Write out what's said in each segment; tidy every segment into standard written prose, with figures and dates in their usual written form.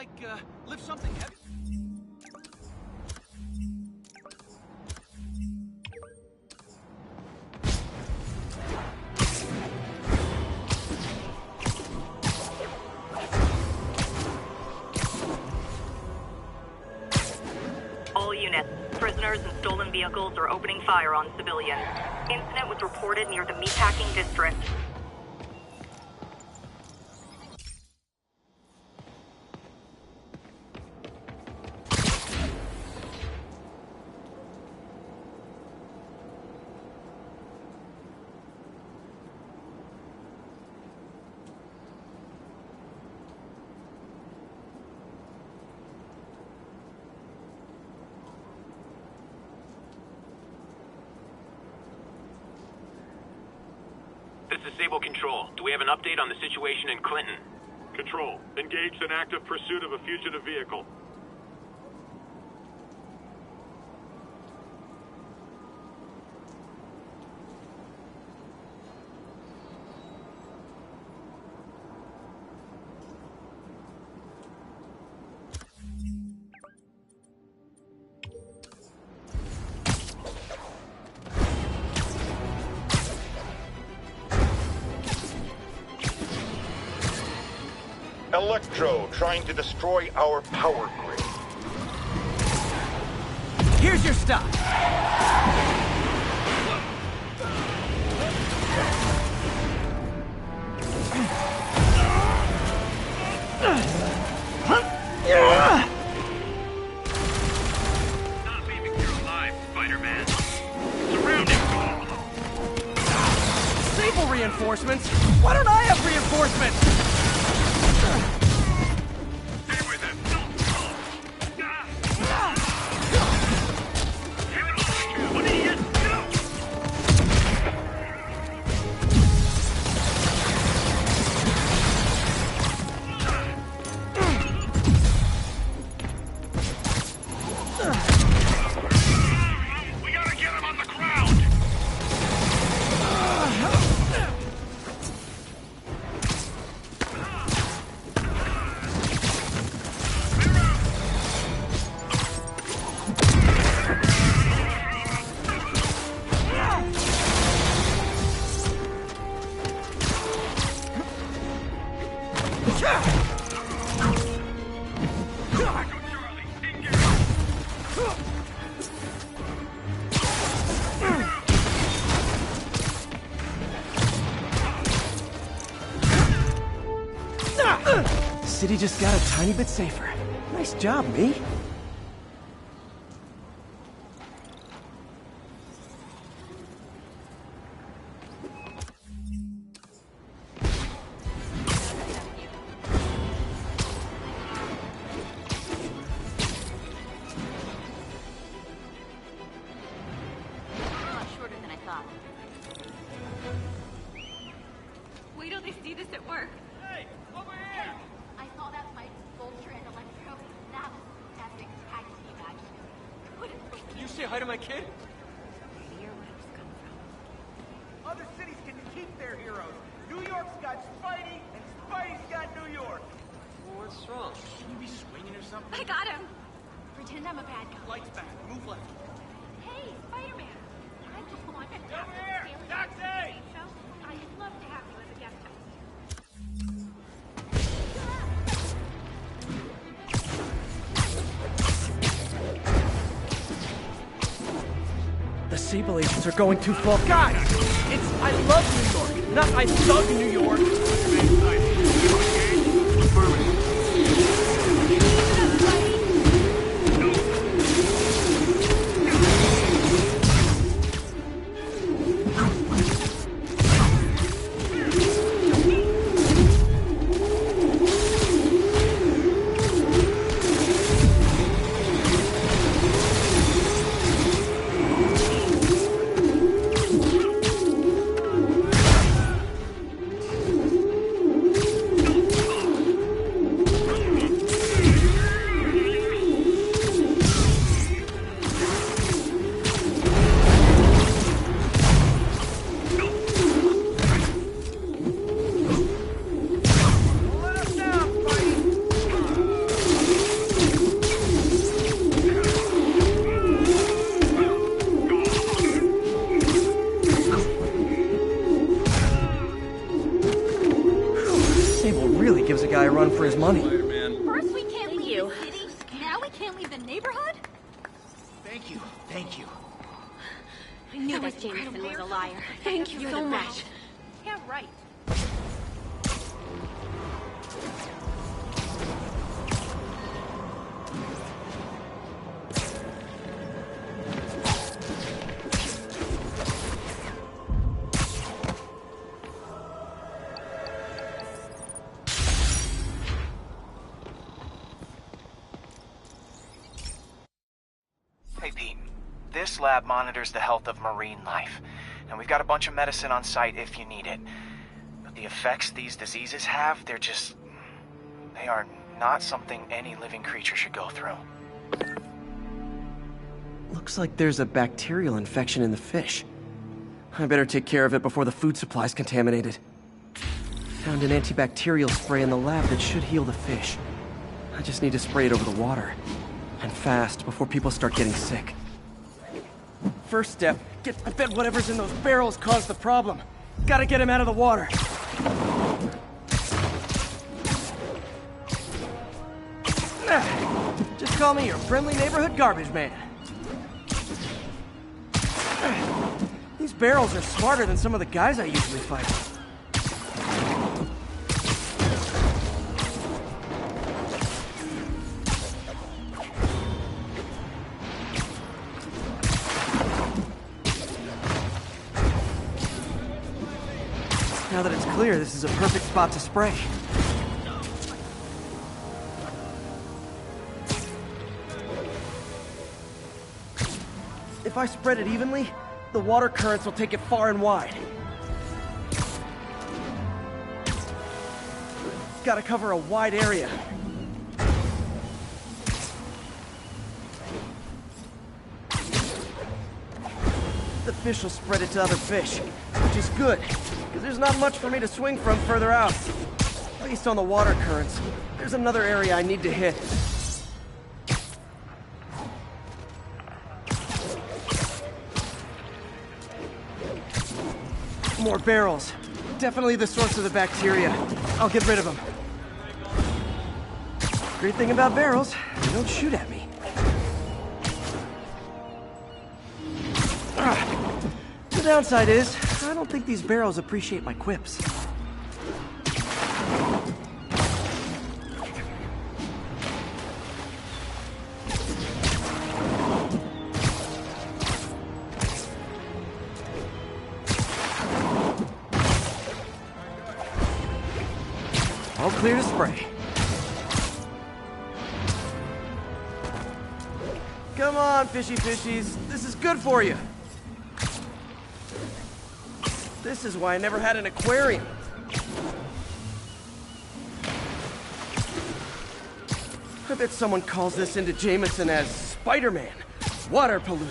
like, lift something heavy? All units, prisoners and stolen vehicles are opening fire on civilians. Incident was reported near the meatpacking district. This is Sable Control. Do we have an update on the situation in Clinton? Control, engaged in active pursuit of a fugitive vehicle. Electro trying to destroy our power grid. Here's your stuff. Not leaving here alive, Spider-Man. Surrounding. Sable reinforcements? Why don't I have reinforcements? Stay with him. What idiot? We gotta get him on the ground. The city just got a tiny bit safer. Nice job, me. Shorter than I thought. Wait till they see this at work. Hey, over here! I saw that fight, Vulture and Electro. That was epic tag team action. Couldn't believe You say hi to my kid? where waves come from. Other cities can keep their heroes. New York's got Spidey, and Spidey's got New York. Well, what's wrong? Can you be swinging or something? I got him. Pretend I'm a bad guy. Lights back. Move left. Hey, Spider-Man. I just wanted to Over here! Taxi! show. I'd love to have you as a guest host. The Sable agents are going too far. Guys! It's I love New York, not I thug New York. Sable really gives a guy a run for his money. First we can't leave the city, now we can't leave the neighborhood? Thank you. Thank you. I knew that Jameson was a liar. Thank you so much. Yeah, right. Hey Pete, this lab monitors the health of marine life, and we've got a bunch of medicine on site if you need it. But the effects these diseases have, they are not something any living creature should go through. Looks like there's a bacterial infection in the fish. I better take care of it before the food supply's contaminated. Found an antibacterial spray in the lab that should heal the fish. I just need to spray it over the water. And fast, before people start getting sick. First step, I bet whatever's in those barrels caused the problem. Gotta get him out of the water. Just call me your friendly neighborhood garbage man. These barrels are smarter than some of the guys I usually fight. Now that it's clear, this is a perfect spot to spray. If I spread it evenly, the water currents will take it far and wide. Gotta cover a wide area. The fish will spread it to other fish, which is good, because there's not much for me to swing from further out. Based on the water currents, there's another area I need to hit. More barrels. Definitely the source of the bacteria. I'll get rid of them. Great thing about barrels, they don't shoot at me. The downside is, I don't think these barrels appreciate my quips. All clear to spray. Come on, fishy fishies. This is good for you. This is why I never had an aquarium. I bet someone calls this into Jameson as Spider-Man, water polluter.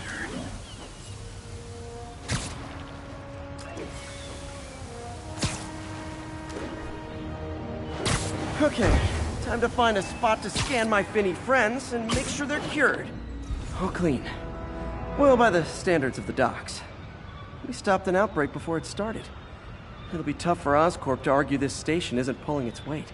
Okay, time to find a spot to scan my finny friends and make sure they're cured. All clean. Well, by the standards of the docks. We stopped an outbreak before it started. It'll be tough for Oscorp to argue this station isn't pulling its weight.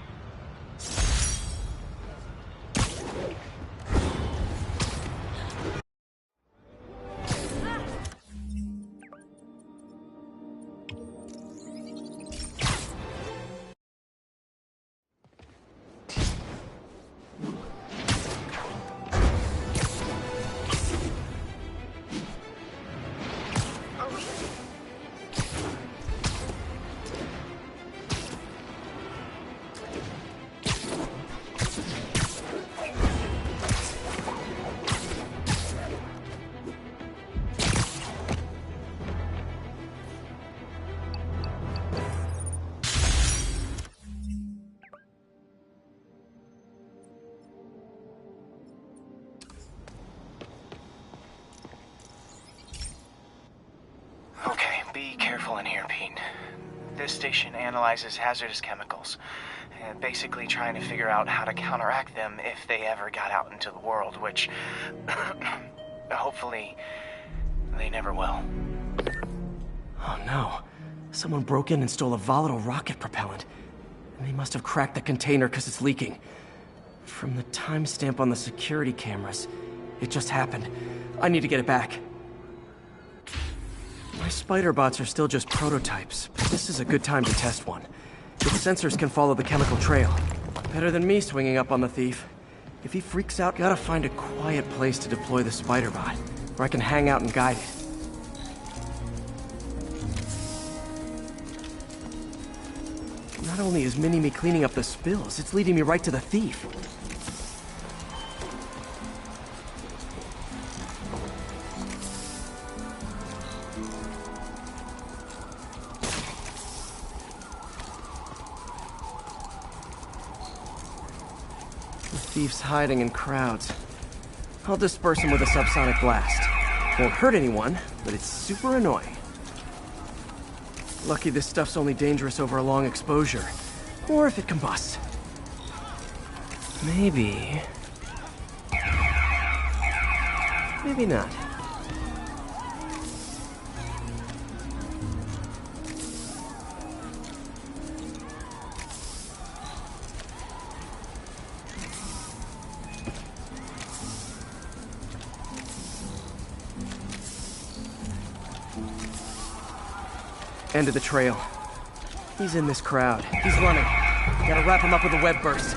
Be careful in here, Pete. This station analyzes hazardous chemicals, basically trying to figure out how to counteract them if they ever got out into the world, which hopefully they never will. Oh no. Someone broke in and stole a volatile rocket propellant. They must have cracked the container because it's leaking. From the timestamp on the security cameras, it just happened. I need to get it back. My spider bots are still just prototypes, but this is a good time to test one. Its sensors can follow the chemical trail. Better than me swinging up on the thief. If he freaks out, gotta find a quiet place to deploy the spider bot, where I can hang out and guide it. Not only is Mini-Me cleaning up the spills, it's leading me right to the thief. The thief's hiding in crowds. I'll disperse him with a subsonic blast. Won't hurt anyone, but it's super annoying. Lucky this stuff's only dangerous over a long exposure. Or if it combusts. Maybe... maybe not. End of the trail. He's in this crowd. He's running. Gotta wrap him up with a web burst.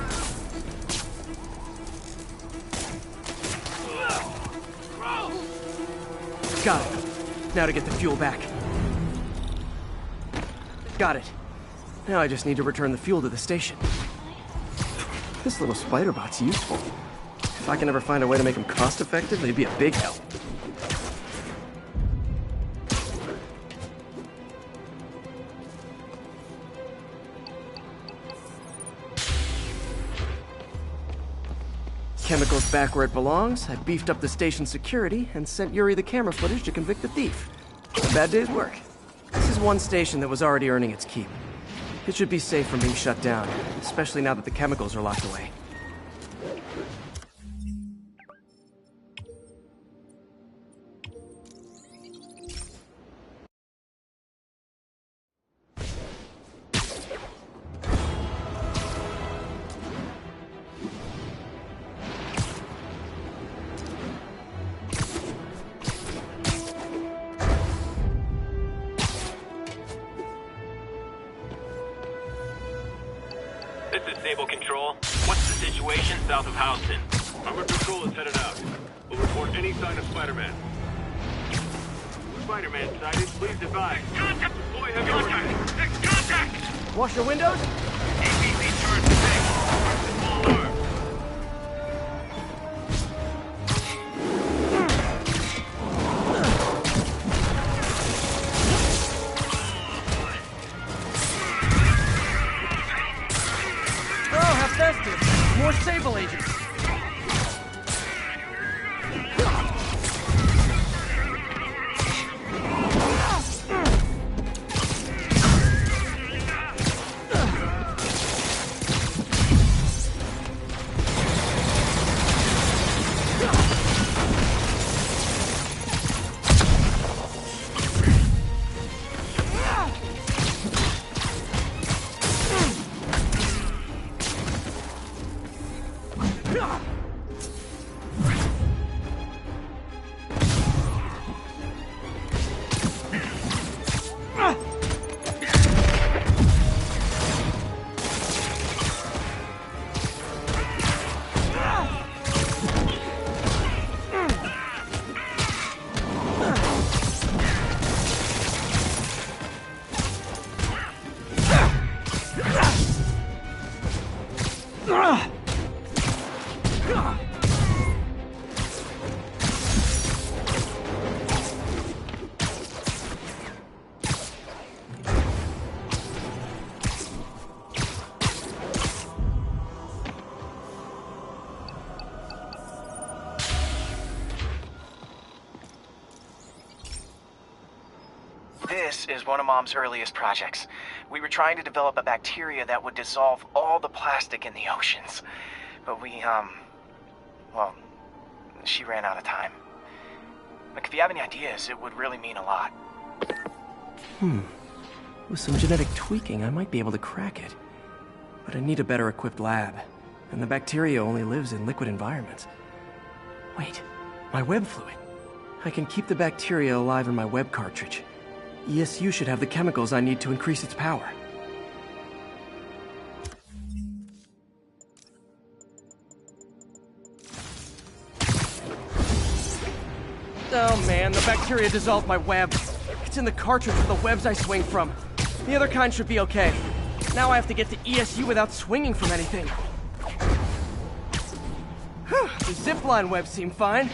Got it. Now to get the fuel back. Got it. Now I just need to return the fuel to the station. This little spider bot's useful. If I can ever find a way to make them cost-effective, they'd be a big help. Chemicals back where it belongs. I beefed up the station security and sent Yuri the camera footage to convict the thief. A bad day's work. This is one station that was already earning its keep. It should be safe from being shut down, especially now that the chemicals are locked away. This is Sable Control. What's the situation south of Houston? Armored patrol is headed out. We'll report any sign of Spider-Man. Spider-Man sighted. Please advise. Contact! Deploy heavy artillery. Contact! Wash your windows? APC charge to small arm. More Sable agents. This is one of Mom's earliest projects. We were trying to develop a bacteria that would dissolve all the plastic in the oceans. But well, she ran out of time. Look, if you have any ideas, it would really mean a lot. With some genetic tweaking, I might be able to crack it. But I need a better equipped lab, and the bacteria only lives in liquid environments. Wait, my web fluid. I can keep the bacteria alive in my web cartridge. ESU should have the chemicals I need to increase its power. Oh man, the bacteria dissolved my web. It's in the cartridge with the webs I swing from. The other kind should be okay. Now I have to get to ESU without swinging from anything. The zipline webs seem fine.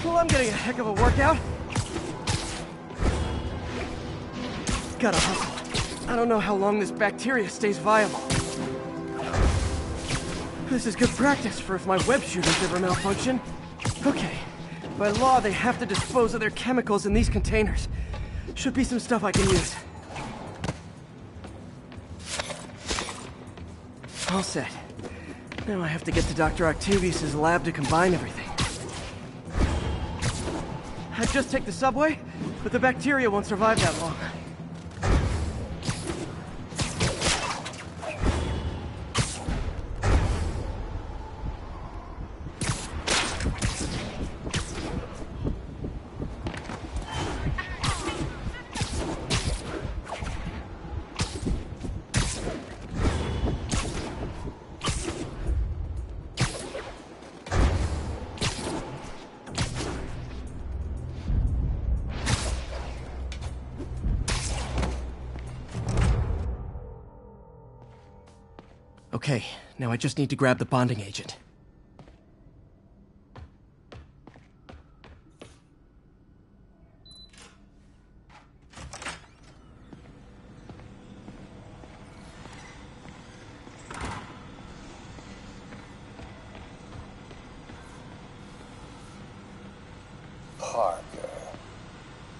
Well, I'm getting a heck of a workout. Gotta hustle. I don't know how long this bacteria stays viable. This is good practice for if my web shooters ever malfunction. Okay. By law, they have to dispose of their chemicals in these containers. Should be some stuff I can use. All set. Now I have to get to Dr. Octavius's lab to combine everything. I'd just take the subway, but the bacteria won't survive that long. Okay, now I just need to grab the bonding agent. Parker.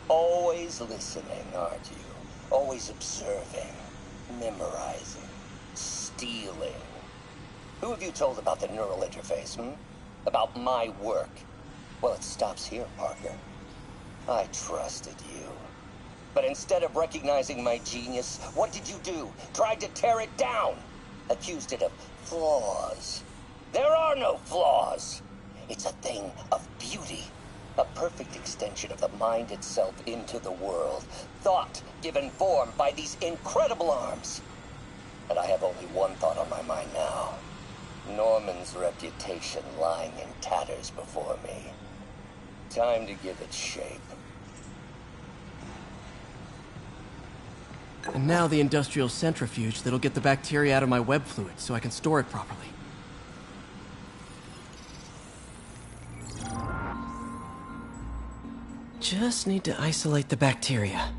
Always listening, aren't you? Always observing, memorizing. Stealing. Who have you told about the neural interface, About my work? Well, it stops here, Parker. I trusted you. But instead of recognizing my genius, what did you do? Tried to tear it down. Accused it of flaws. There are no flaws. It's a thing of beauty. A perfect extension of the mind itself into the world. Thought given form by these incredible arms. And I have only one thought on my mind now. Norman's reputation lying in tatters before me. Time to give it shape. And now the industrial centrifuge that'll get the bacteria out of my web fluid so I can store it properly. Just need to isolate the bacteria.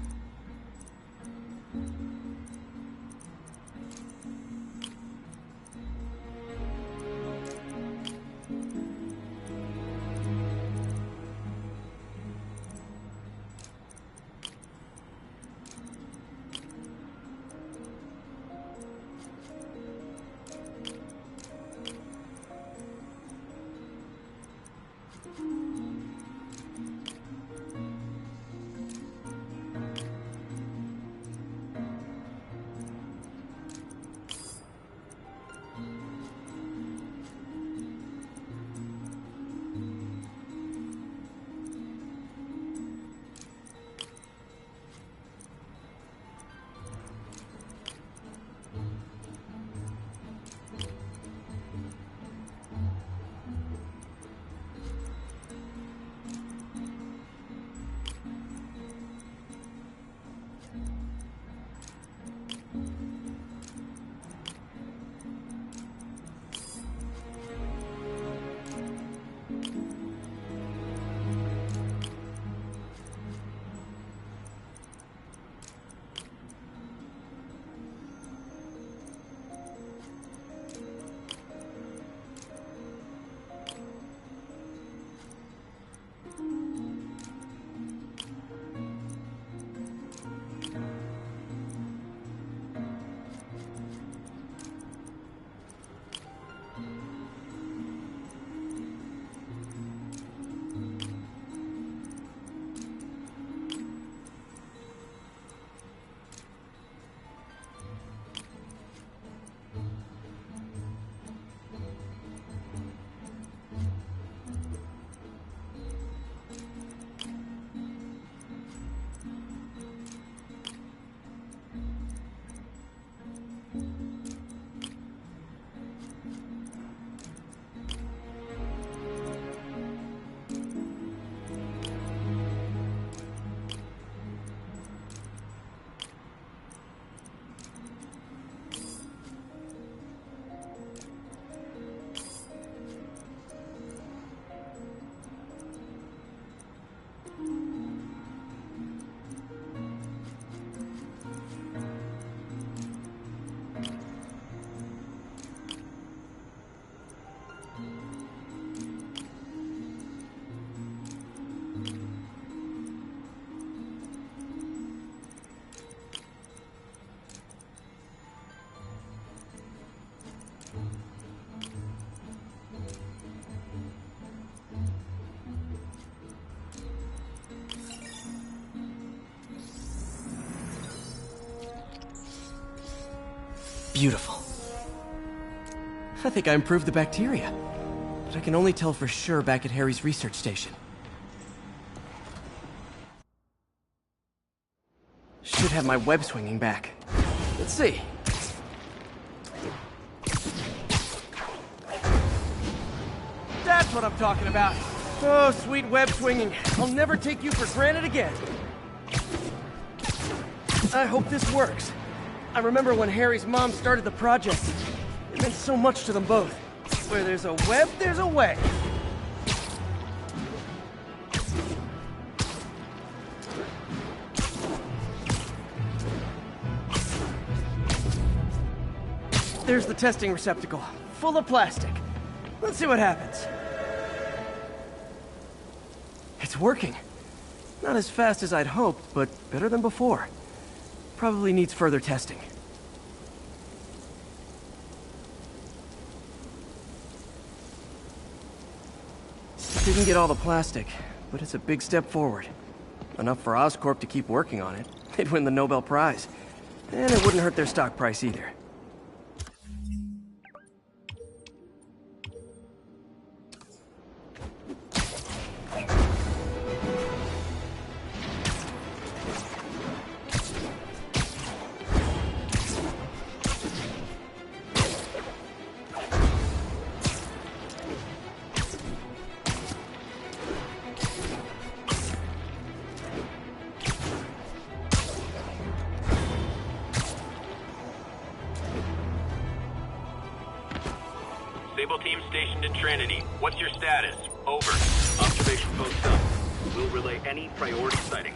Beautiful. I think I improved the bacteria, but I can only tell for sure back at Harry's research station. Should have my web swinging back. Let's see. That's what I'm talking about. Oh, sweet web swinging. I'll never take you for granted again. I hope this works. I remember when Harry's mom started the project. It meant so much to them both. Where there's a web, there's a way. There's the testing receptacle, full of plastic. Let's see what happens. It's working. Not as fast as I'd hoped, but better than before. Probably needs further testing. Didn't get all the plastic, but it's a big step forward. Enough for Oscorp to keep working on it. They'd win the Nobel Prize. And it wouldn't hurt their stock price either. Sable team stationed in Trinity. What's your status? Over. Observation post up. We'll relay any priority sighting.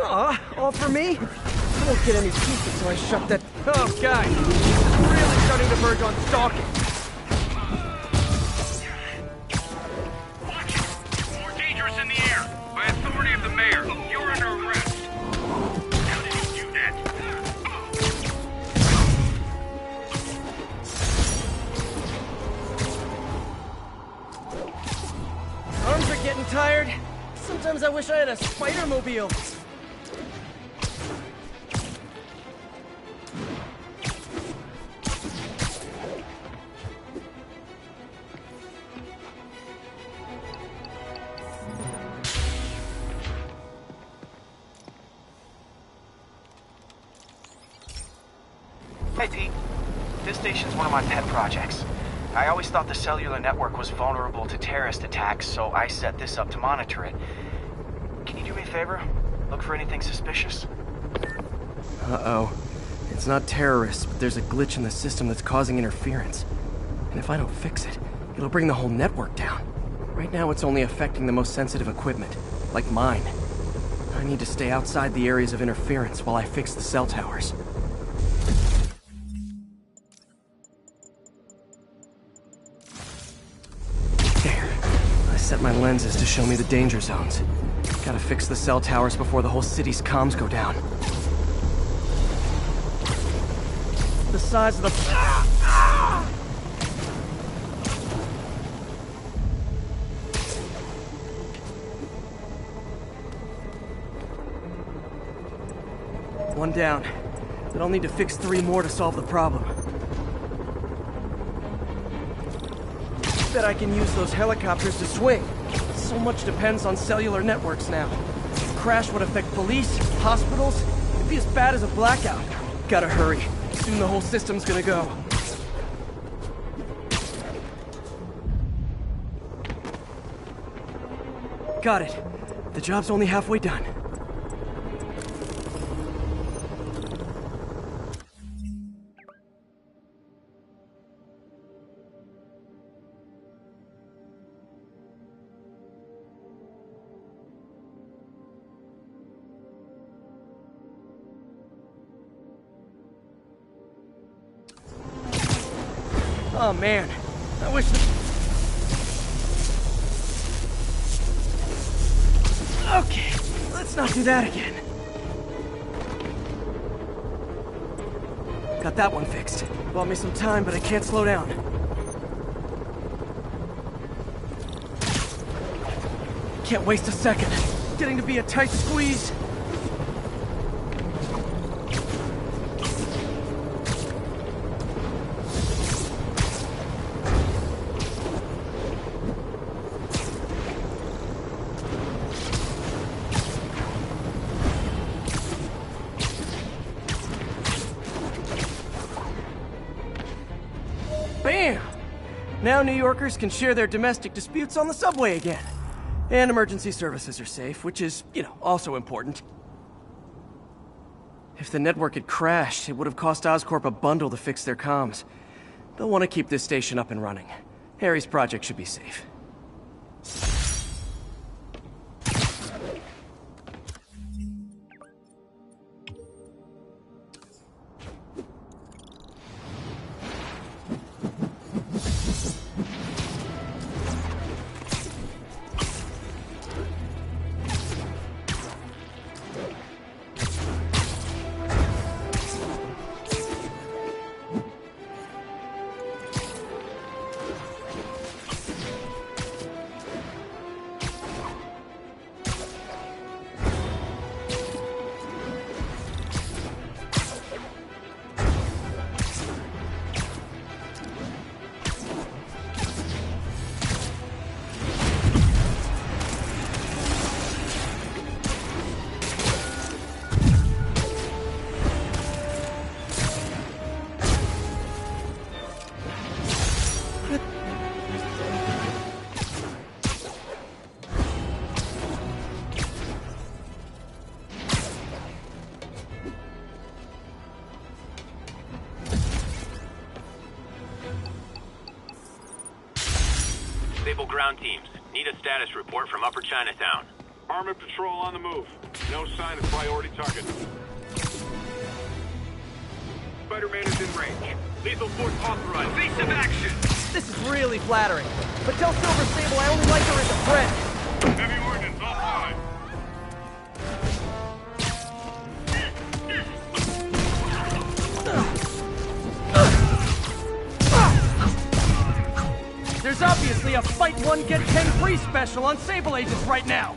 Aw, all for me? I won't get any peace until I shut that... Oh, guys. It's really starting to verge on stalking. Watch it! More dangerous in the air! By authority of the mayor, you're under arrest! How did you do that? Arms are getting tired. Sometimes I wish I had a spider-mobile. Hey, Pete. This station's one of my pet projects. I always thought the cellular network was vulnerable to terrorist attacks, so I set this up to monitor it. Can you do me a favor? Look for anything suspicious? Uh-oh. It's not terrorists, but there's a glitch in the system that's causing interference. And if I don't fix it, it'll bring the whole network down. Right now it's only affecting the most sensitive equipment, like mine. I need to stay outside the areas of interference while I fix the cell towers. There. I set my lenses to show me the danger zones. Gotta fix the cell towers before the whole city's comms go down. The size of the... One down. But I'll need to fix 3 more to solve the problem. Bet I can use those helicopters to swing. So much depends on cellular networks now. A crash would affect police, hospitals. It'd be as bad as a blackout. Gotta hurry. Soon the whole system's gonna go. Got it. The job's only halfway done. Oh man, I wish the... Okay, let's not do that again. Got that one fixed. Bought me some time, but I can't slow down. Can't waste a second. Getting to be a tight squeeze. Bam! Now New Yorkers can share their domestic disputes on the subway again. And emergency services are safe, which is, also important. If the network had crashed, it would have cost Oscorp a bundle to fix their comms. They'll want to keep this station up and running. Harry's project should be safe. Sable ground teams. Need a status report from Upper Chinatown. Armored patrol on the move. No sign of priority target. Spider-Man is in range. Lethal force authorized. Evasive action! This is really flattering. But tell Silver Sable I only like her as a friend. Heavy ordnance offline. There's obviously a fight one, get 10 free special on Sable agents right now.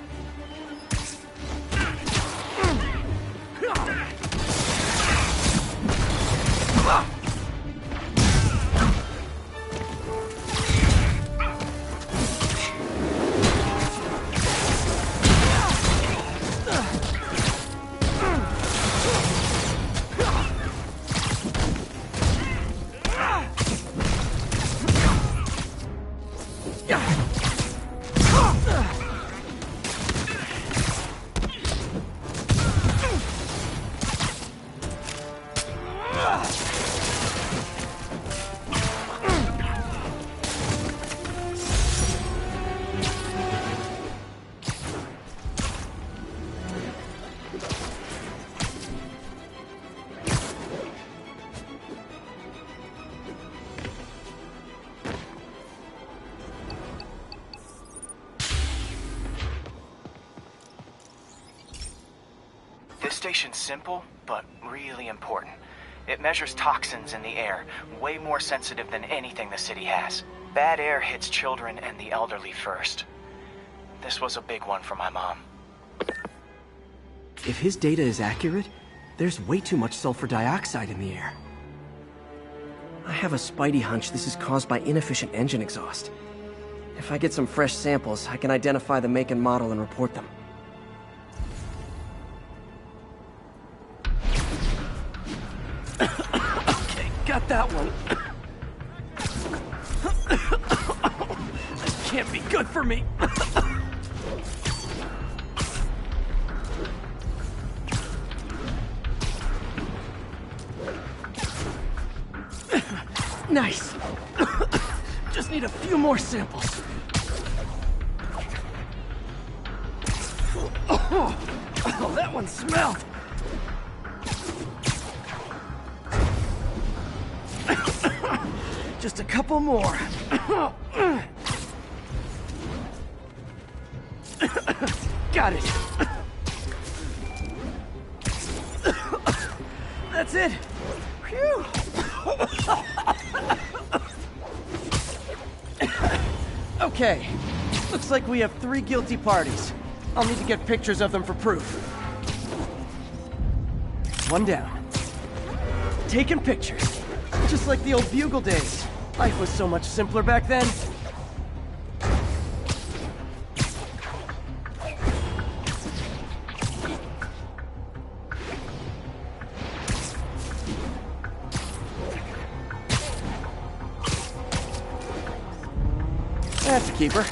This station's simple, but really important. It measures toxins in the air, way more sensitive than anything the city has. Bad air hits children and the elderly first. This was a big one for my mom. If his data is accurate, there's way too much sulfur dioxide in the air. I have a spidey hunch this is caused by inefficient engine exhaust. If I get some fresh samples, I can identify the make and model and report them. Okay, got that one. This can't be good for me. Nice. Just need a few more samples. Oh, that one smelled. Just a couple more. Got it. That's it. Phew. Okay, Looks like we have 3 guilty parties. I'll need to get pictures of them for proof. One down. Taking pictures. Just like the old Bugle days. Life was so much simpler back then. That's a keeper.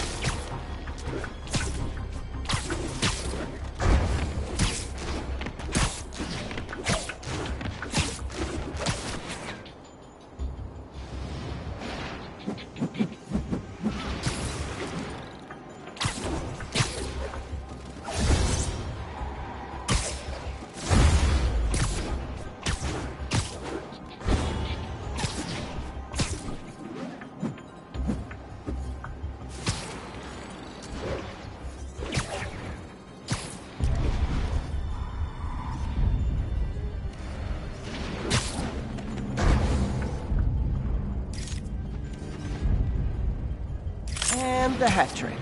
And the hat trick.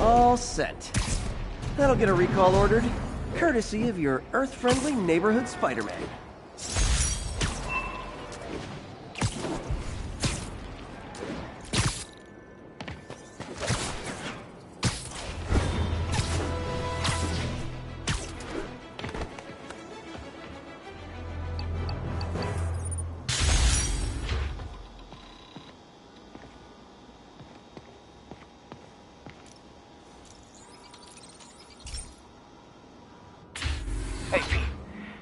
All set. That'll get a recall ordered, courtesy of your Earth-friendly neighborhood Spider-Man. Hey, Pete.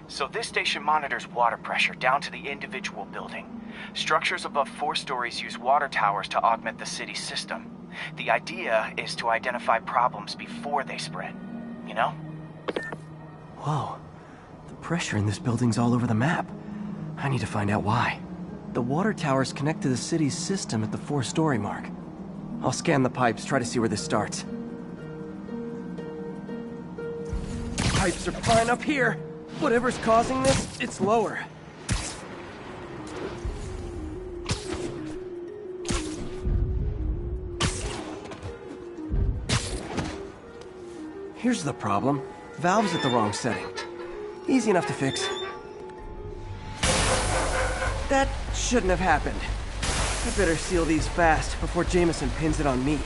So this station monitors water pressure down to the individual building. Structures above 4 stories use water towers to augment the city's system. The idea is to identify problems before they spread. You know? Whoa. The pressure in this building's all over the map. I need to find out why. The water towers connect to the city's system at the 4-story mark. I'll scan the pipes, try to see where this starts. Pipes are fine up here. Whatever's causing this, it's lower. Here's the problem. Valve's at the wrong setting. Easy enough to fix. That shouldn't have happened. I better seal these fast before Jameson pins it on me.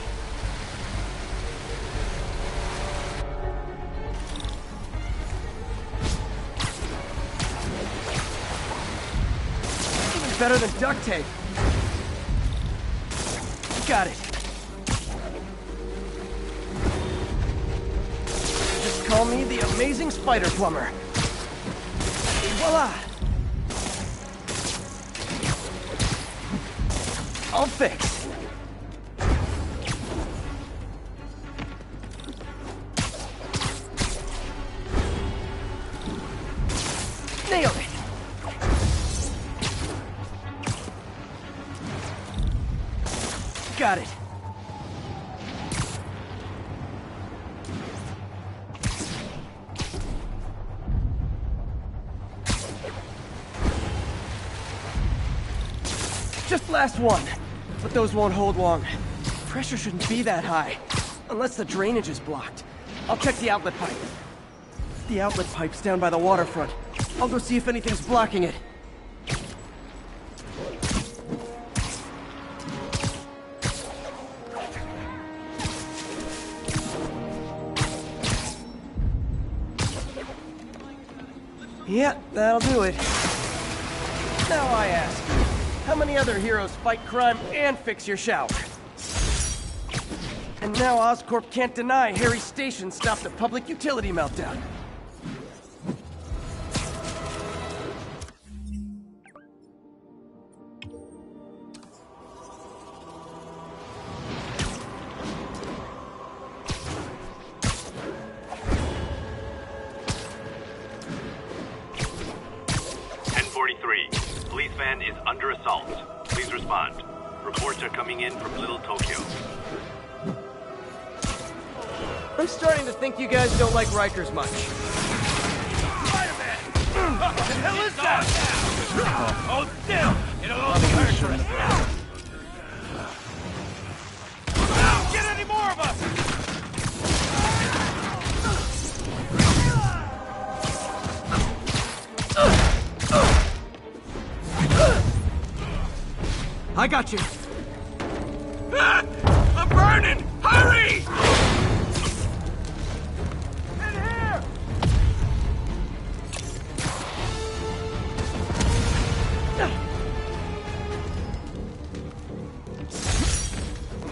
Even better than duct tape. Got it. Just call me the amazing spider plumber. Voila! All fixed. Nailed it. Got it. Just last one. But those won't hold long. Pressure shouldn't be that high. Unless the drainage is blocked. I'll check the outlet pipe. The outlet pipe's down by the waterfront. I'll go see if anything's blocking it. Yeah, that'll do it. Now I ask you, how many other heroes fight crime and fix your shower? And now Oscorp can't deny Harry's station stopped a public utility meltdown. Police van is under assault. Please respond. Reports are coming in from Little Tokyo. I'm starting to think you guys don't like Rikers much. Spider-Man! What the hell is that? Hold still! It'll all be hurt. Get any more of us! I got you. Ah! I'm burning! Hurry! In here!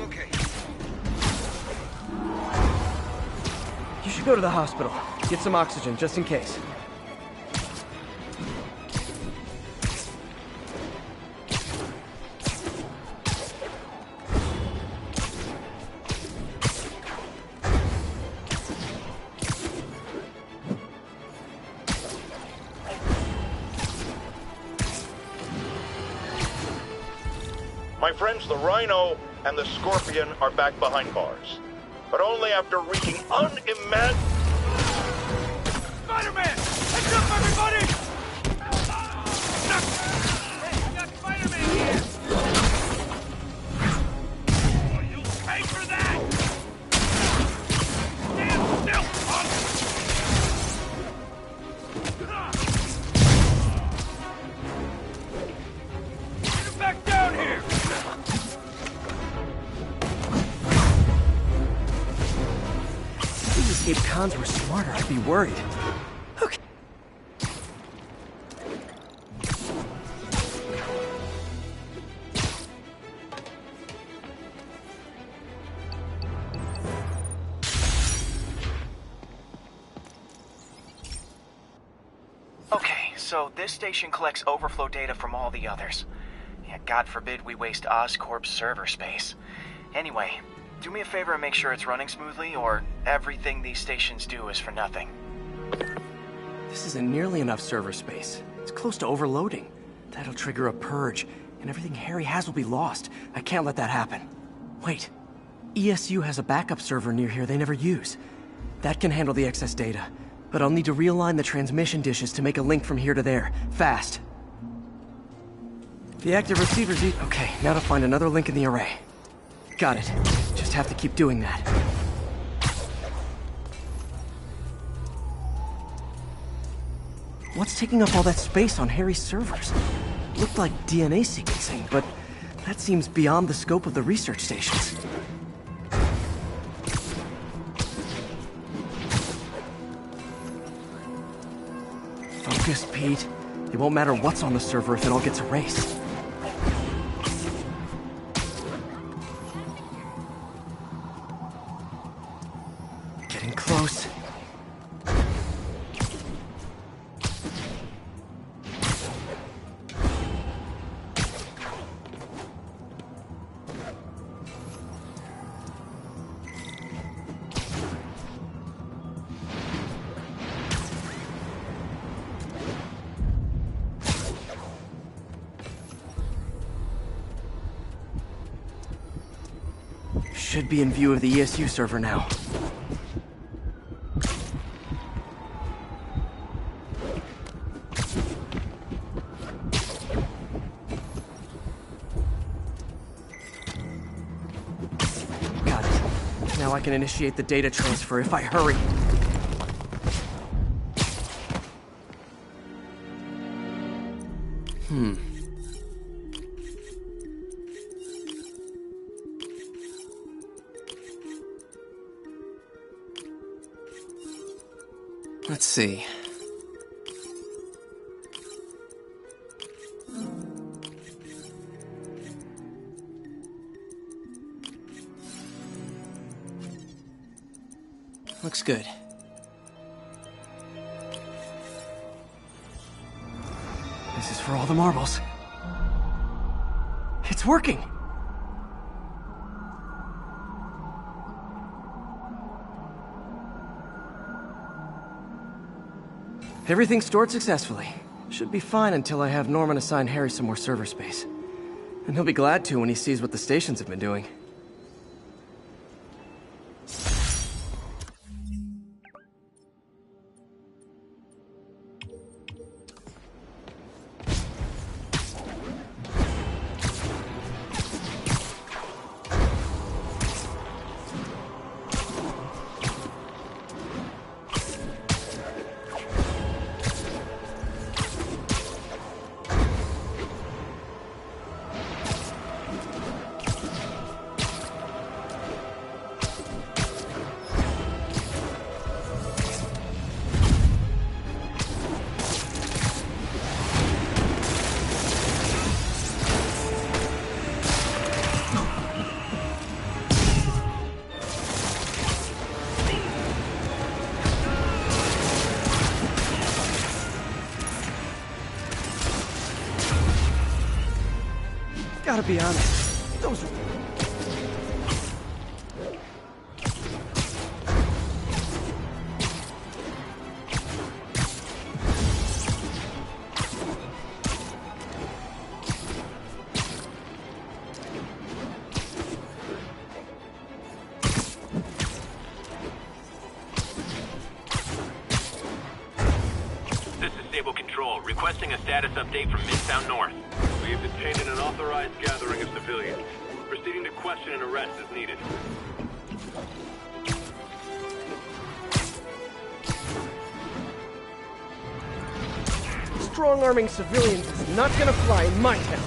Okay. You should go to the hospital. Get some oxygen, just in case. My friends, the Rhino and the Scorpion are back behind bars. But only after wreaking unimaginable... Spider-Man! Heads up, everybody! Hey, we got Spider-Man here! Oh, you'll pay for that! Stand still, punk! Get him back down here! If these escape cons were smarter, I'd be worried. Okay. Okay, so this station collects overflow data from all the others. Yeah, God forbid we waste Oscorp's server space. Anyway, do me a favor and make sure it's running smoothly, or everything these stations do is for nothing. This isn't nearly enough server space. It's close to overloading. That'll trigger a purge, and everything Harry has will be lost. I can't let that happen. Wait. ESU has a backup server near here they never use. That can handle the excess data, but I'll need to realign the transmission dishes to make a link from here to there. Fast. The active receiver's okay, now to find another link in the array. Got it. Just have to keep doing that. What's taking up all that space on Harry's servers? Looked like DNA sequencing, but that seems beyond the scope of the research stations. Focus, Pete. It won't matter what's on the server if it all gets erased. Getting close. Should be in view of the ESU server now. Got it. Now I can initiate the data transfer if I hurry. Let's see. Looks good. This is for all the marbles. It's working! Everything's stored successfully. Should be fine until I have Norman assign Harry some more server space. And he'll be glad to when he sees what the stations have been doing. Gotta be honest, those... This is Stable Control, requesting a status update from Midtown North. We have detained an unauthorized gathering of civilians. Proceeding to question and arrest is needed. Strong-arming civilians is not gonna fly in my town.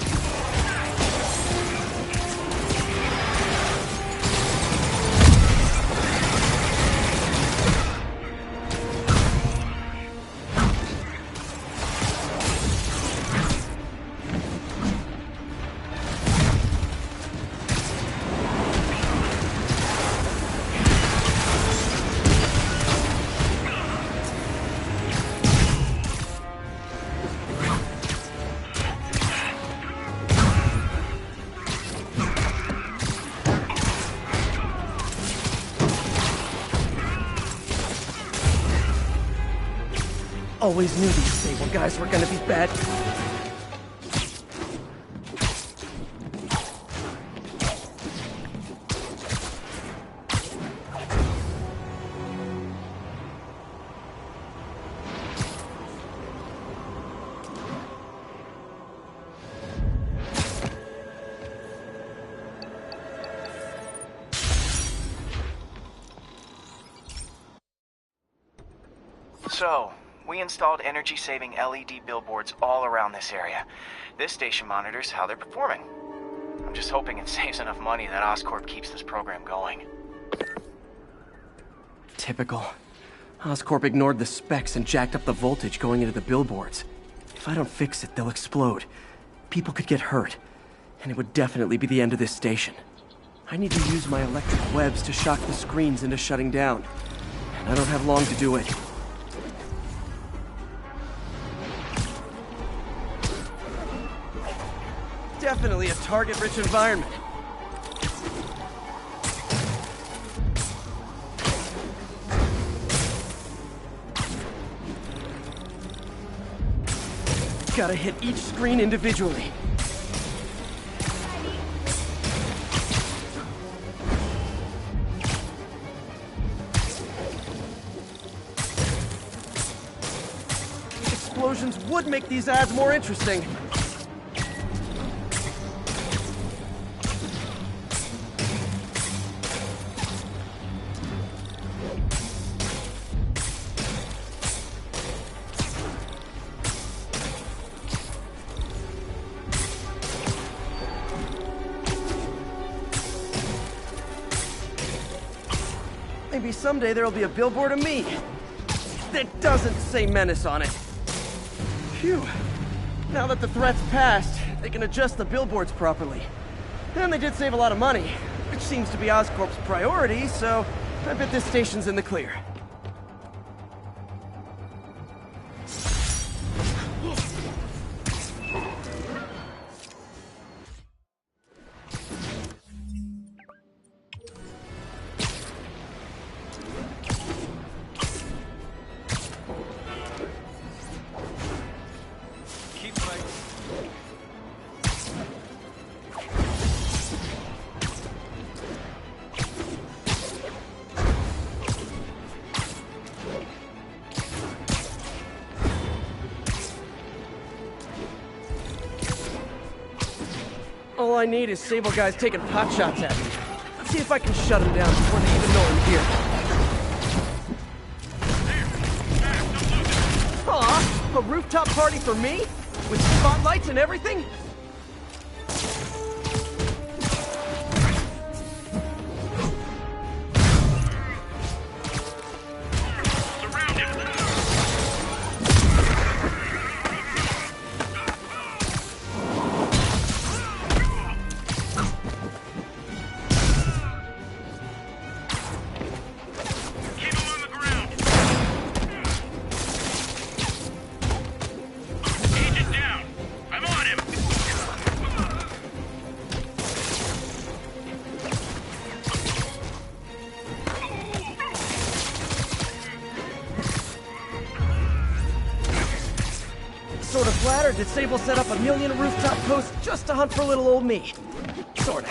Always knew these Sable guys were gonna be bad. So, we installed energy-saving LED billboards all around this area. This station monitors how they're performing. I'm just hoping it saves enough money that Oscorp keeps this program going. Typical. Oscorp ignored the specs and jacked up the voltage going into the billboards. If I don't fix it, they'll explode. People could get hurt. And it would definitely be the end of this station. I need to use my electric webs to shock the screens into shutting down. And I don't have long to do it. Definitely a target-rich environment. Gotta hit each screen individually. Explosions would make these ads more interesting. Maybe someday there'll be a billboard of me that doesn't say Menace on it. Phew. Now that the threat's passed, they can adjust the billboards properly. And they did save a lot of money, which seems to be Oscorp's priority, so I bet this station's in the clear. All I need is Sable guys taking pot shots at me. Let's see if I can shut them down before they even know I'm here. Aw, a rooftop party for me? With spotlights and everything? Agent down. I'm on him. sort of flat, or Disable set up a million rooftop posts just to hunt for little old me. Sorta.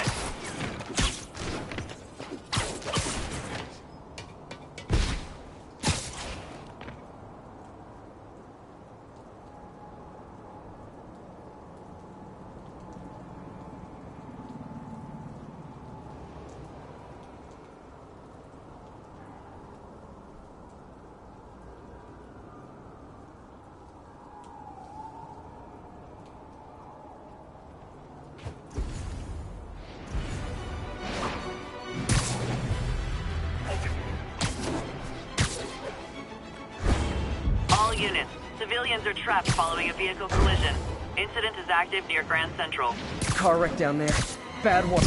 All units. Civilians are trapped following a vehicle collision. Incident is active near Grand Central. Car wreck down there. Bad one.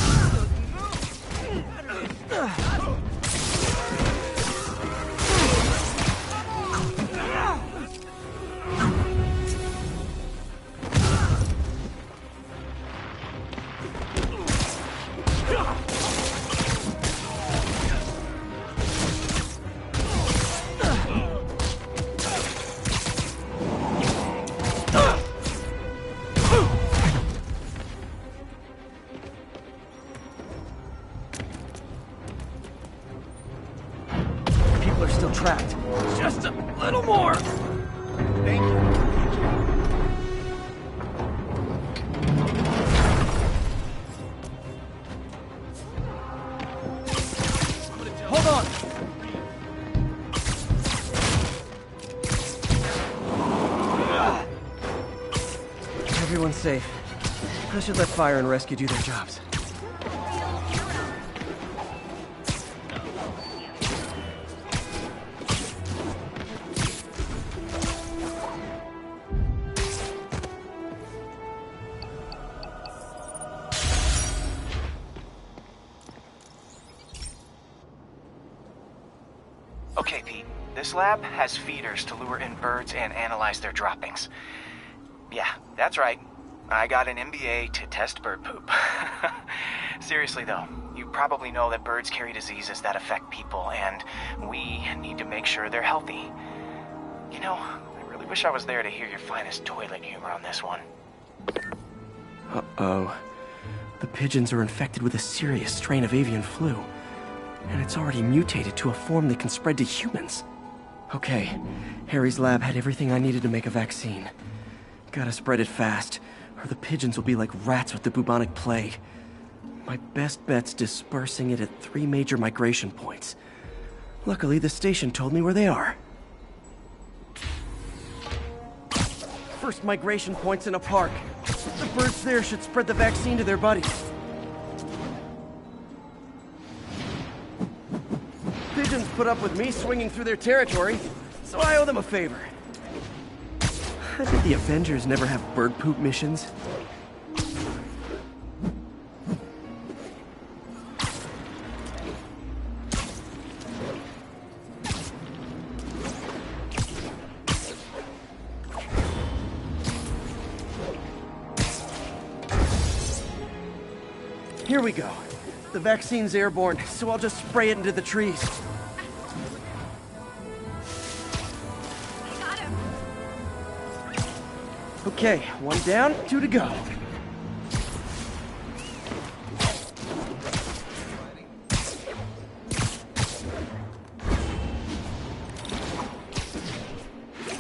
People are still trapped. Just a little more. Thank you. Hold on. Everyone's safe. I should let fire and rescue do their jobs. Okay, Pete. This lab has feeders to lure in birds and analyze their droppings. Yeah, that's right. I got an MBA to test bird poop. Seriously though, you probably know that birds carry diseases that affect people, and we need to make sure they're healthy. You know, I really wish I was there to hear your finest toilet humor on this one. Uh-oh. The pigeons are infected with a serious strain of avian flu. And it's already mutated to a form that can spread to humans. Okay, Harry's lab had everything I needed to make a vaccine. Gotta spread it fast, or the pigeons will be like rats with the bubonic plague. My best bet's dispersing it at 3 major migration points. Luckily, the station told me where they are. First migration point's in a park. The birds there should spread the vaccine to their buddies. Pigeons put up with me swinging through their territory, so I owe them a favor. I bet the Avengers never have bird poop missions. Here we go. The vaccine's airborne, so I'll just spray it into the trees. I got him. Okay, 1 down, 2 to go.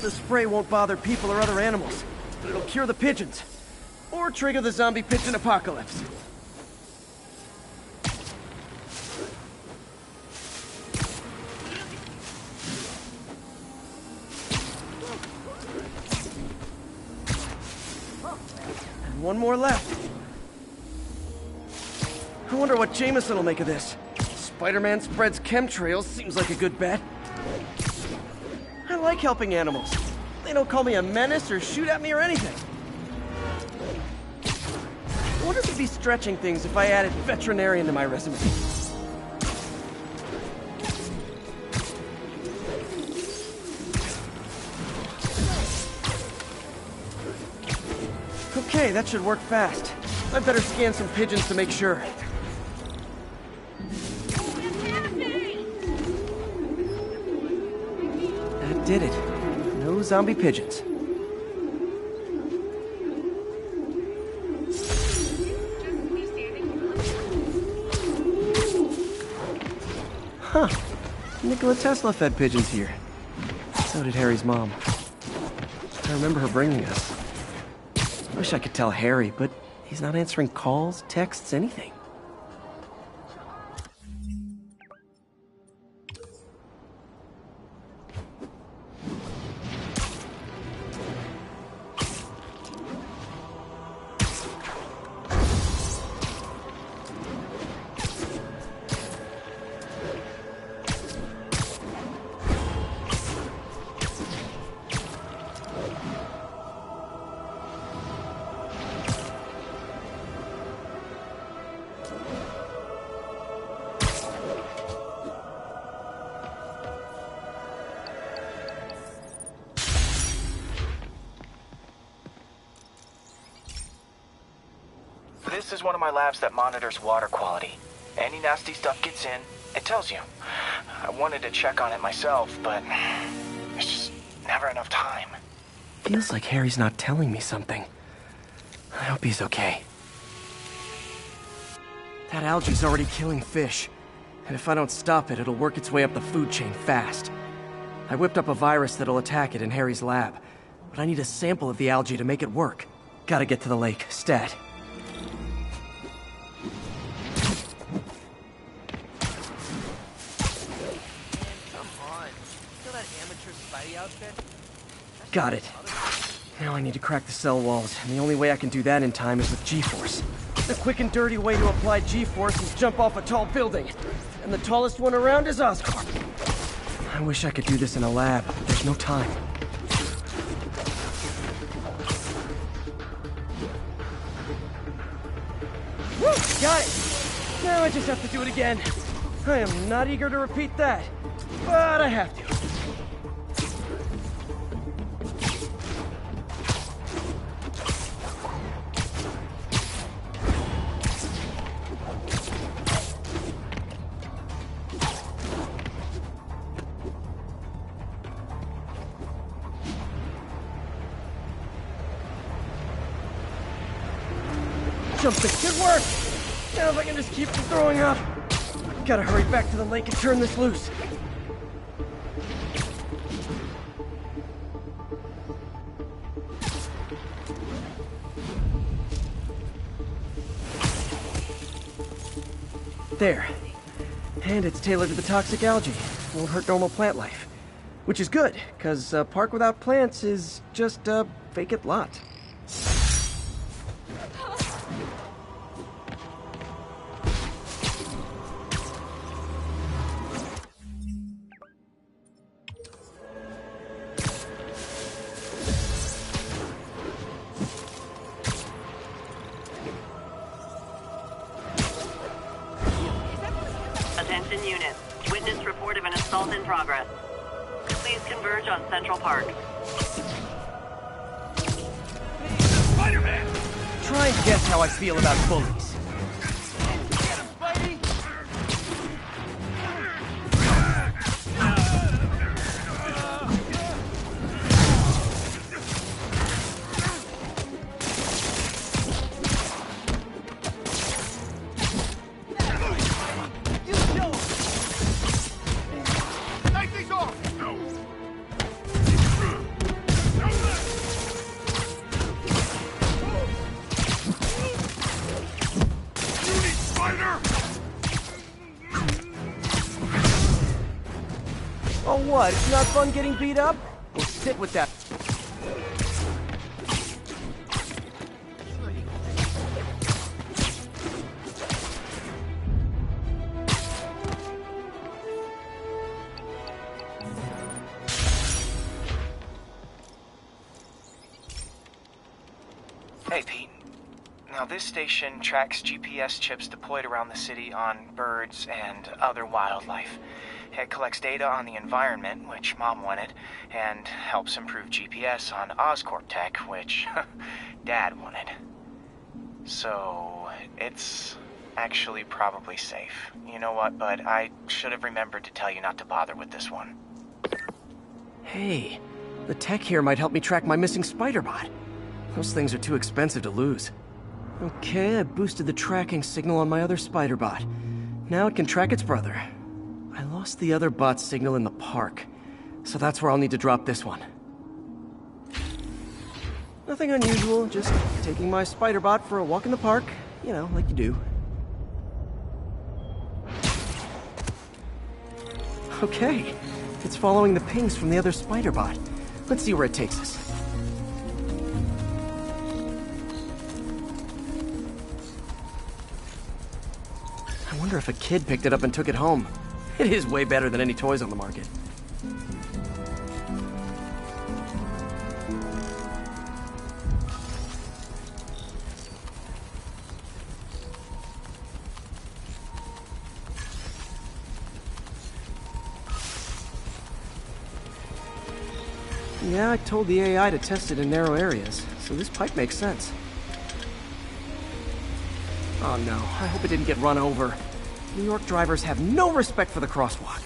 The spray won't bother people or other animals, but it'll cure the pigeons. Or trigger the zombie pigeon apocalypse. And 1 more left. I wonder what Jameson will make of this. Spider-Man spreads chemtrails, seems like a good bet. I like helping animals. They don't call me a menace or shoot at me or anything. I wonder if it'd be stretching things if I added veterinarian to my resume. Okay, that should work fast. I'd better scan some pigeons to make sure. That did it. No zombie pigeons. Huh. Nikola Tesla fed pigeons here. So did Harry's mom. I remember her bringing us. Wish I could tell Harry, but he's not answering calls, texts, anything. This is one of my labs that monitors water quality. Any nasty stuff gets in, it tells you. I wanted to check on it myself, but there's just never enough time. Feels like Harry's not telling me something. I hope he's okay. That algae's already killing fish. And if I don't stop it, it'll work its way up the food chain fast. I whipped up a virus that'll attack it in Harry's lab. But I need a sample of the algae to make it work. Gotta get to the lake, stat. Got it. Now I need to crack the cell walls, and the only way I can do that in time is with G-force. The quick and dirty way to apply G-force is jump off a tall building. And the tallest one around is Oscorp. I wish I could do this in a lab, but there's no time. Woo! Got it! Now I just have to do it again. I am not eager to repeat that, but I have to. Jump stick should work! Now if I can just keep from throwing up. Gotta hurry back to the lake and turn this loose. There. And it's tailored to the toxic algae. Won't hurt normal plant life. Which is good, because a park without plants is just a vacant lot. Attention units. Witness report of an assault in progress. Please converge on Central Park. Spider-Man! Try and guess how I feel about bullies. Get him, Spidey! Take these off! Oh what, it's not fun getting beat up? Well, sit with that. Hey, Pete. Now, this station tracks GPS chips deployed around the city on birds and other wildlife. It collects data on the environment, which Mom wanted, and helps improve GPS on Oscorp tech, which Dad wanted. So, it's actually probably safe. You know what, bud? I should have remembered to tell you not to bother with this one. Hey, the tech here might help me track my missing spider bot. Those things are too expensive to lose. Okay, I boosted the tracking signal on my other spider bot. Now it can track its brother. I lost the other bot's signal in the park, so that's where I'll need to drop this one. Nothing unusual, just taking my spider bot for a walk in the park, you know, like you do. Okay, it's following the pings from the other spider bot. Let's see where it takes us. I wonder if a kid picked it up and took it home. It is way better than any toys on the market. Yeah, I told the AI to test it in narrow areas, so this pipe makes sense. Oh no, I hope it didn't get run over. New York drivers have no respect for the crosswalk.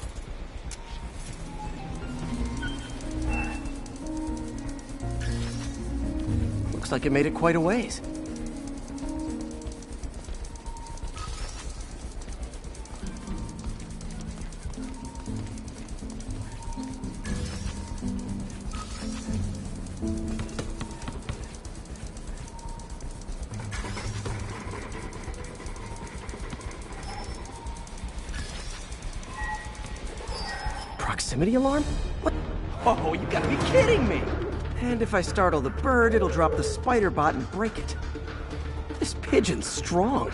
Looks like it made it quite a ways. Proximity alarm? What? Oh, you gotta be kidding me! And if I startle the bird, it'll drop the spider bot and break it. This pigeon's strong.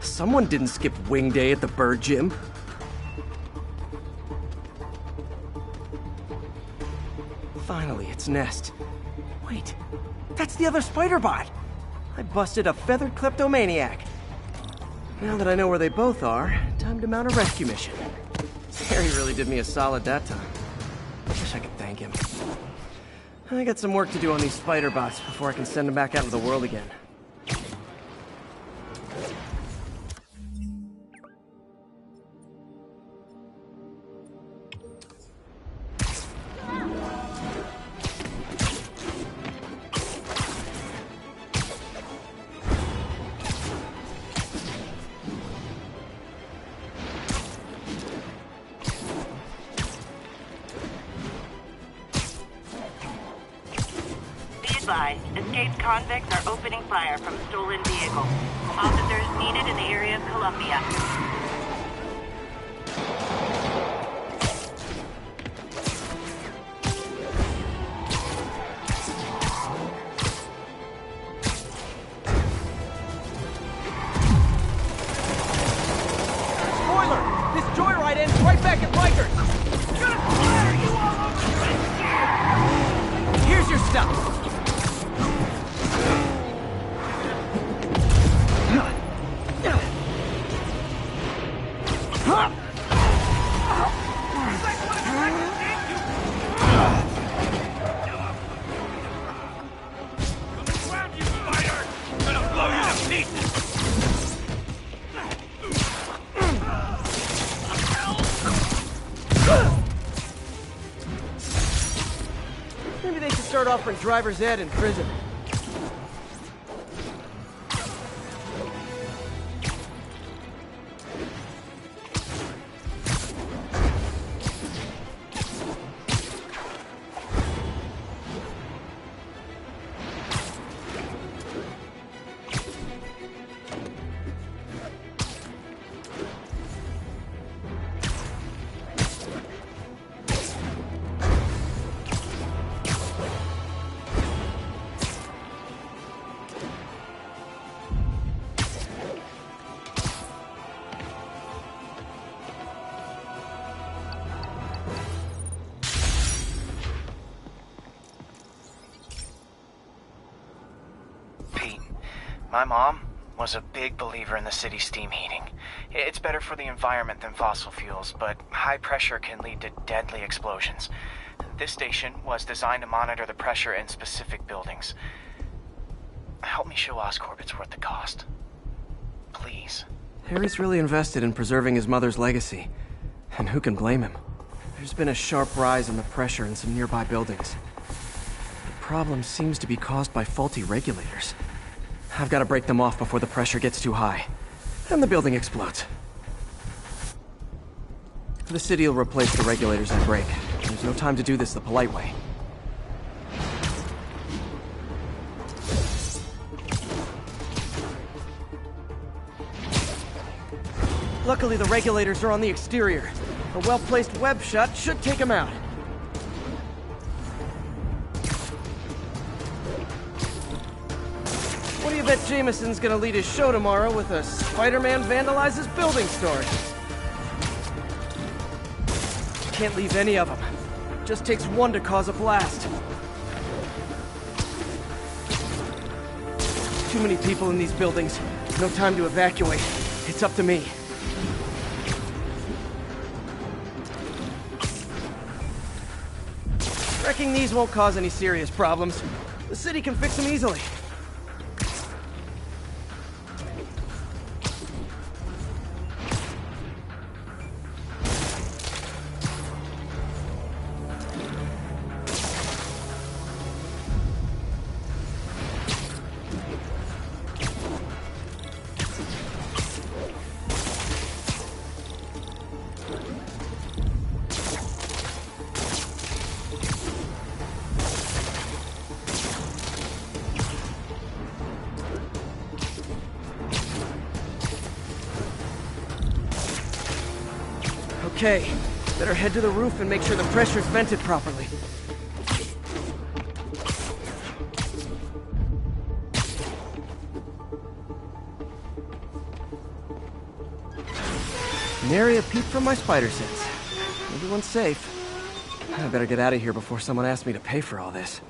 Someone didn't skip wing day at the bird gym. Finally, its nest. Wait, that's the other spider bot! I busted a feathered kleptomaniac. Now that I know where they both are, time to mount a rescue mission. Harry really did me a solid that time. Wish I could thank him. I got some work to do on these spider bots before I can send them back out into the world again. Escaped convicts are opening fire from stolen vehicles. Officers needed in the area of Columbia. Spoiler! This joyride ends right back at Rikers! Gonna splatter you all over the Here's your stuff! Maybe they should start offering driver's ed in prison. My mom was a big believer in the city's steam heating. It's better for the environment than fossil fuels, but high pressure can lead to deadly explosions. This station was designed to monitor the pressure in specific buildings. Help me show Oscorp it's worth the cost. Please. Harry's really invested in preserving his mother's legacy. And who can blame him? There's been a sharp rise in the pressure in some nearby buildings. The problem seems to be caused by faulty regulators. I've got to break them off before the pressure gets too high. And the building explodes. The city will replace the regulators and break. There's no time to do this the polite way. Luckily, the regulators are on the exterior. A well-placed web shot should take them out. What do you bet Jameson's gonna lead his show tomorrow with a Spider-Man vandalizes building story? Can't leave any of them. Just takes one to cause a blast. Too many people in these buildings. No time to evacuate. It's up to me. Wrecking these won't cause any serious problems. The city can fix them easily. Okay, better head to the roof and make sure the pressure's vented properly. Nary a peep from my spider sense. Everyone's safe. I better get out of here before someone asks me to pay for all this.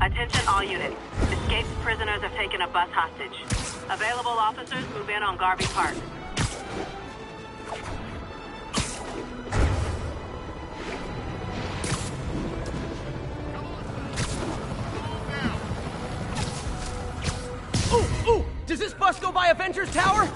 Attention all units. Escaped prisoners have taken a bus hostage. Available officers move in on Garvey Park. Ooh! Does this bus go by Avengers Tower?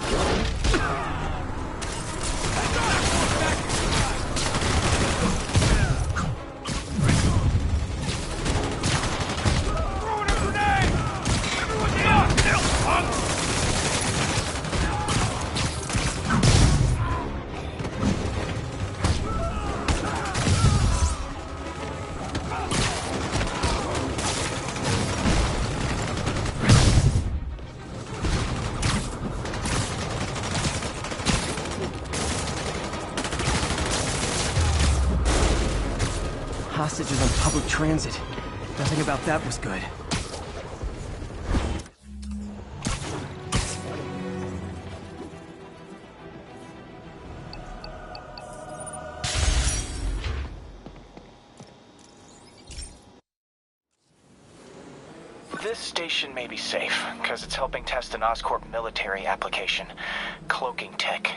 Hostages on public transit. Nothing about that was good. This station may be safe, because it's helping test an Oscorp military application, cloaking tech.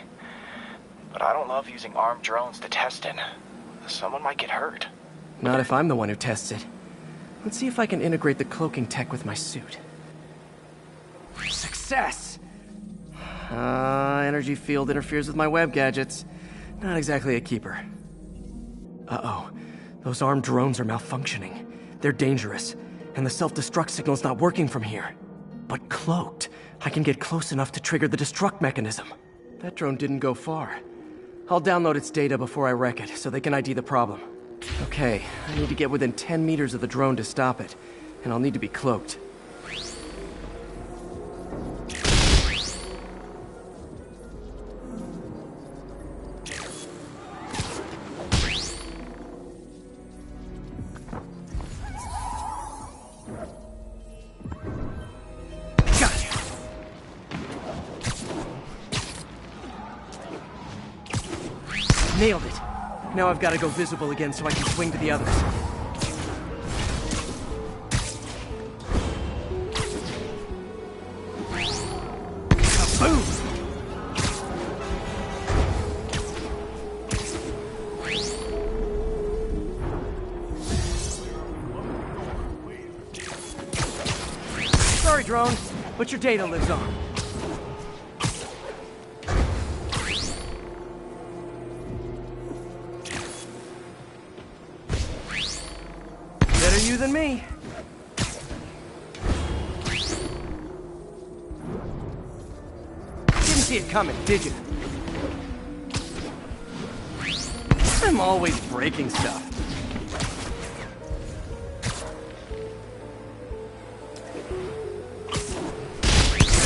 But I don't love using armed drones to test in. Someone might get hurt. Not if I'm the one who tests it. Let's see if I can integrate the cloaking tech with my suit. Success! Energy field interferes with my web gadgets. Not exactly a keeper. Uh-oh. Those armed drones are malfunctioning. They're dangerous, and the self-destruct signal's not working from here. But cloaked, I can get close enough to trigger the destruct mechanism. That drone didn't go far. I'll download its data before I wreck it, so they can ID the problem. Okay, I need to get within 10 meters of the drone to stop it, and I'll need to be cloaked. Gotcha! Nailed it! Now I've got to go visible again so I can swing to the others. Kaboom! Sorry, drone, but your data lives on. Better you than me. Didn't see it coming, did you? I'm always breaking stuff.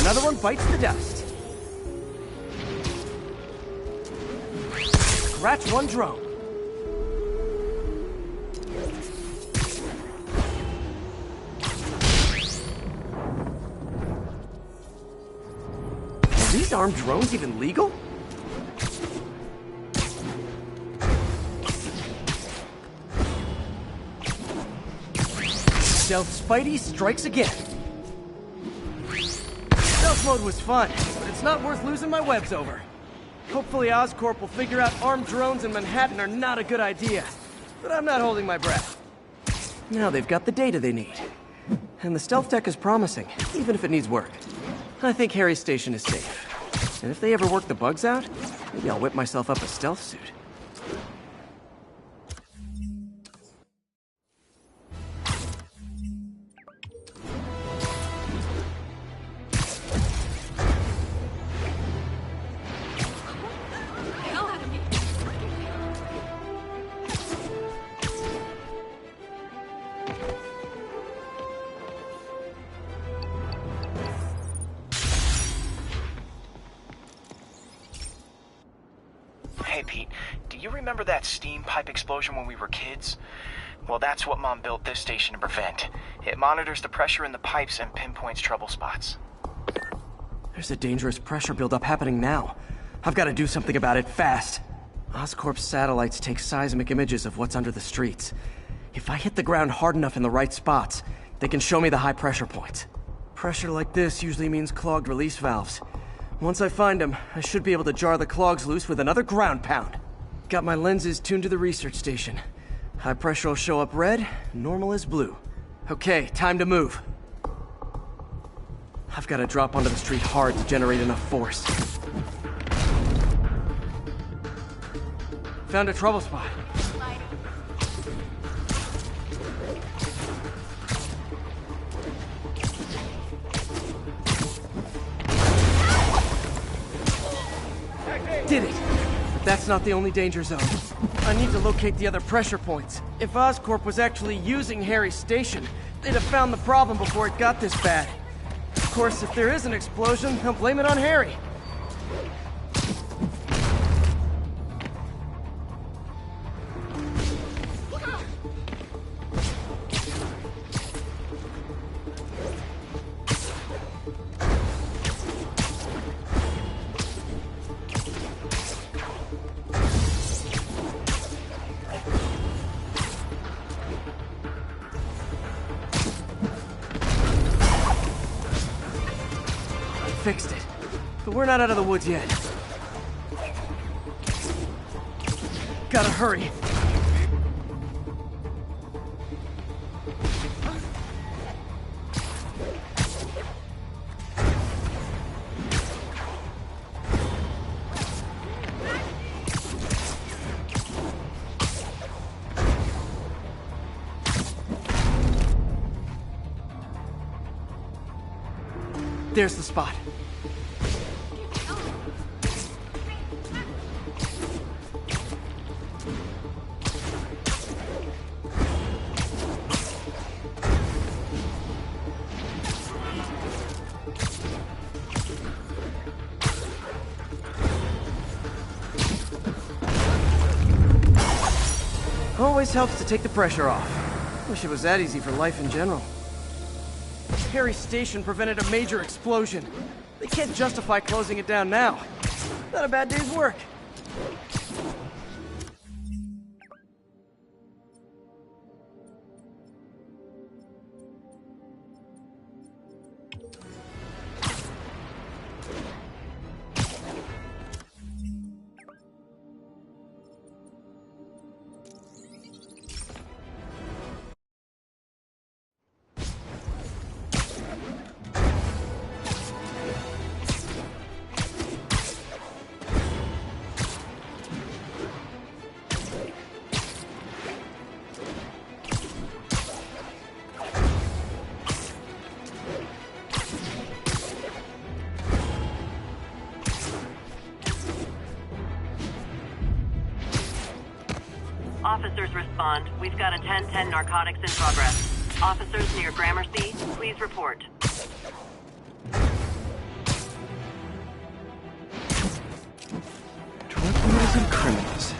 Another one bites the dust. Scratch one drone. Are these armed drones even legal? Stealth Spidey strikes again. Stealth mode was fun, but it's not worth losing my webs over. Hopefully Oscorp will figure out armed drones in Manhattan are not a good idea. But I'm not holding my breath. Now they've got the data they need. And the stealth tech is promising, even if it needs work. I think Harry's station is safe. And if they ever work the bugs out, maybe I'll whip myself up a stealth suit. Hey, Pete, do you remember that steam pipe explosion when we were kids? Well, that's what Mom built this station to prevent. It monitors the pressure in the pipes and pinpoints trouble spots. There's a dangerous pressure buildup happening now. I've got to do something about it fast. Oscorp's satellites take seismic images of what's under the streets. If I hit the ground hard enough in the right spots, they can show me the high pressure points. Pressure like this usually means clogged release valves. Once I find them, I should be able to jar the clogs loose with another ground pound. Got my lenses tuned to the research station. High pressure will show up red, normal is blue. Okay, time to move. I've got to drop onto the street hard to generate enough force. Found a trouble spot. Did it! But that's not the only danger zone. I need to locate the other pressure points. If Oscorp was actually using Harry's station, they'd have found the problem before it got this bad. Of course, if there is an explosion, they'll blame it on Harry. Fixed it. But we're not out of the woods yet. Gotta hurry. There's the spot. Always helps to take the pressure off. Wish it was that easy for life in general. Harry's station prevented a major explosion. They can't justify closing it down now. Not a bad day's work. Officers respond. We've got a 10-10 narcotics in progress. Officers near Gramercy, please report. Drug dealers and criminals.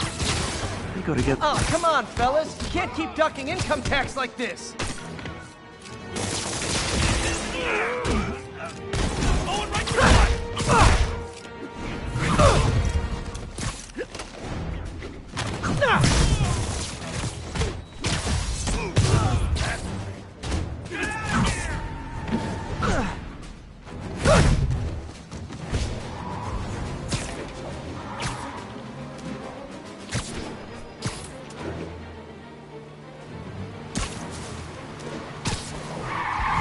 They go together. Oh, come on, fellas. You can't keep ducking income tax like this.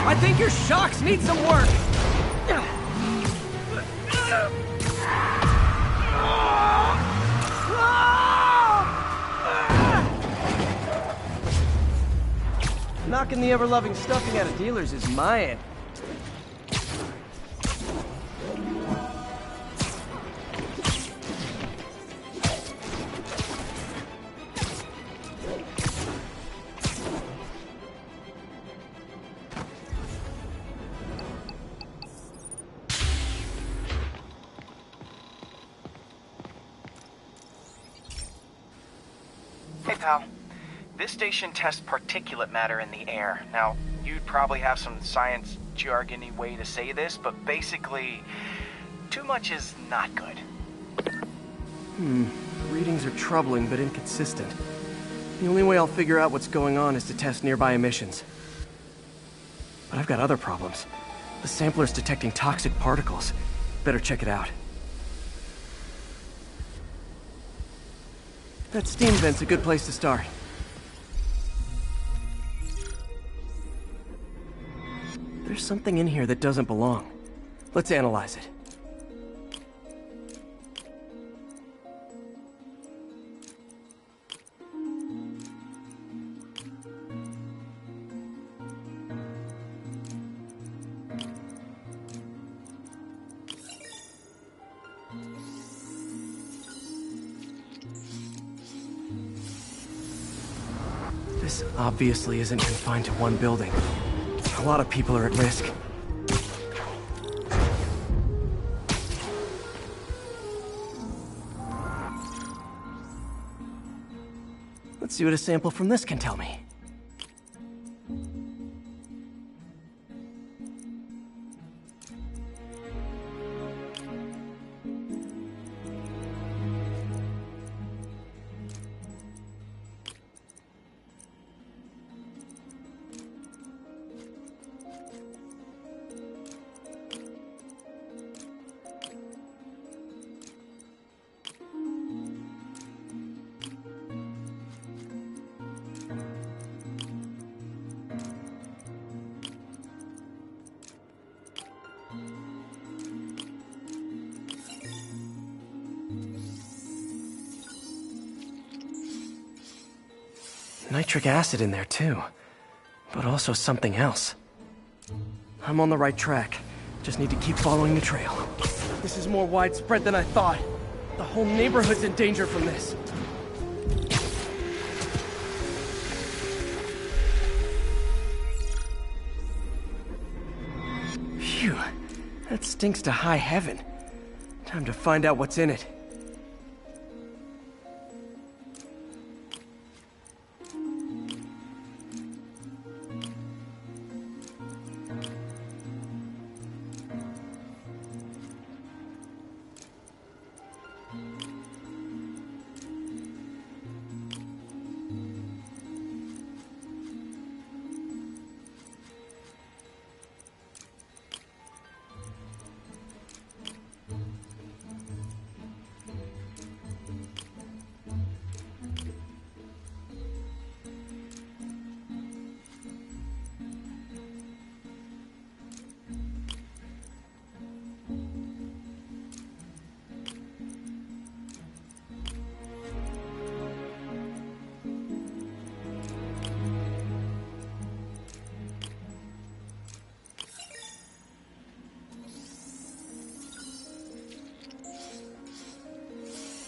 I think your shocks need some work. Knocking the ever-loving stuffing out of dealers is my end. Hey, pal. This station tests particulate matter in the air. Now, you'd probably have some science jargony way to say this, but basically, too much is not good. Readings are troubling but inconsistent. The only way I'll figure out what's going on is to test nearby emissions. But I've got other problems. The sampler's detecting toxic particles. Better check it out. That steam vent's a good place to start. There's something in here that doesn't belong. Let's analyze it. This obviously isn't confined to one building. A lot of people are at risk. Let's see what a sample from this can tell me. Nitric acid in there too, but also something else. I'm on the right track. Just need to keep following the trail. This is more widespread than I thought. The whole neighborhood's in danger from this. Phew, that stinks to high heaven. Time to find out what's in it.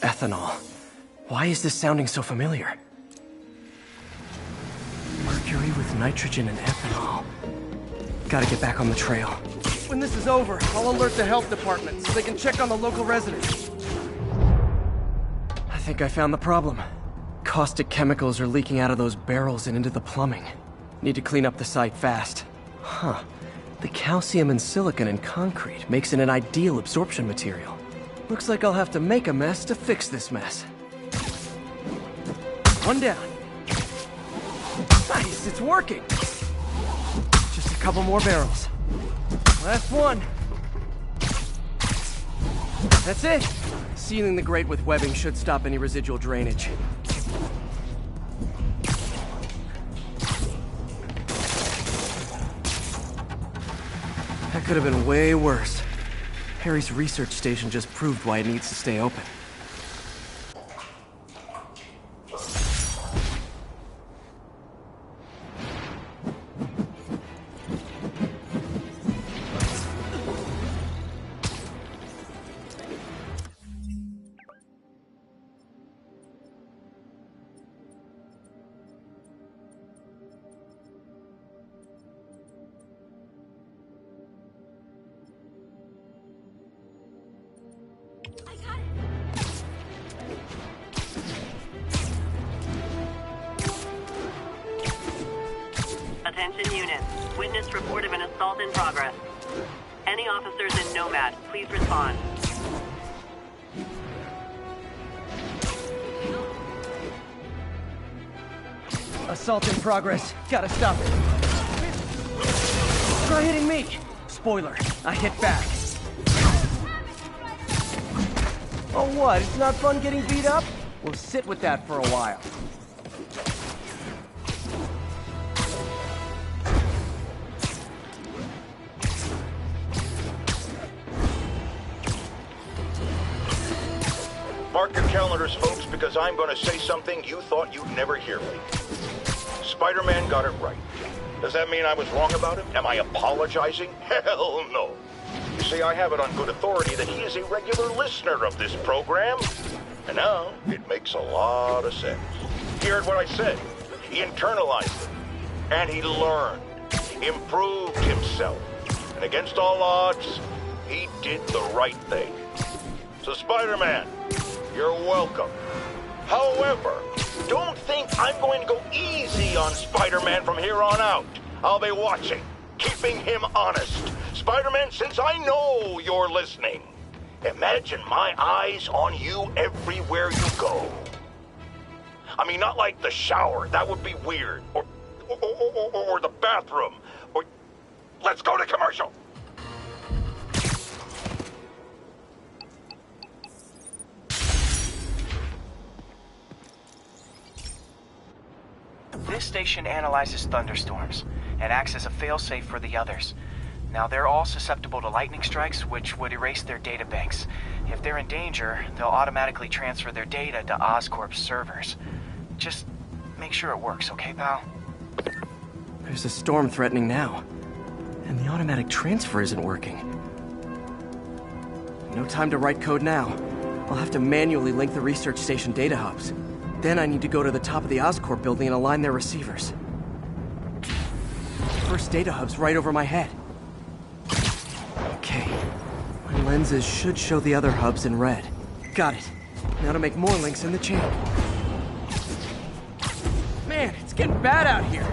Ethanol. Why is this sounding so familiar? nitrogen and ethanol. Gotta get back on the trail. When this is over, I'll alert the health department so they can check on the local residents. I think I found the problem. Caustic chemicals are leaking out of those barrels and into the plumbing. Need to clean up the site fast. Huh. The calcium and silicon in concrete makes it an ideal absorption material. Looks like I'll have to make a mess to fix this mess. One down. Nice, it's working. Just a couple more barrels. Last one. That's it. Sealing the grate with webbing should stop any residual drainage. That could have been way worse. Harry's research station just proved why it needs to stay open. Attention units. Witness report of an assault in progress. Any officers in Nomad, please respond. Assault in progress. Gotta stop it. Try hitting me. Spoiler, I hit back. Oh what, it's not fun getting beat up? We'll sit with that for a while. Mark your calendars, folks, because I'm going to say something you thought you'd never hear me. Spider-Man got it right. Does that mean I was wrong about him? Am I apologizing? Hell no. You see, I have it on good authority that he is a regular listener of this program. And now, it makes a lot of sense. He heard what I said. He internalized it. And he learned. Improved himself. And against all odds, he did the right thing. So, Spider-Man, you're welcome. However, don't think I'm going to go easy on Spider-Man from here on out. I'll be watching, keeping him honest. Spider-Man, since I know you're listening, imagine my eyes on you everywhere you go. I mean, not like the shower. That would be weird. Or the bathroom. Or let's go to commercial. This station analyzes thunderstorms and acts as a failsafe for the others. Now, they're all susceptible to lightning strikes, which would erase their databanks. If they're in danger, they'll automatically transfer their data to Oscorp's servers. Just make sure it works, okay, pal? There's a storm threatening now, and the automatic transfer isn't working. No time to write code now. I'll have to manually link the research station data hubs. Then I need to go to the top of the Oscorp building and align their receivers. First data hub's right over my head. Okay. My lenses should show the other hubs in red. Got it. Now to make more links in the chain. Man, it's getting bad out here.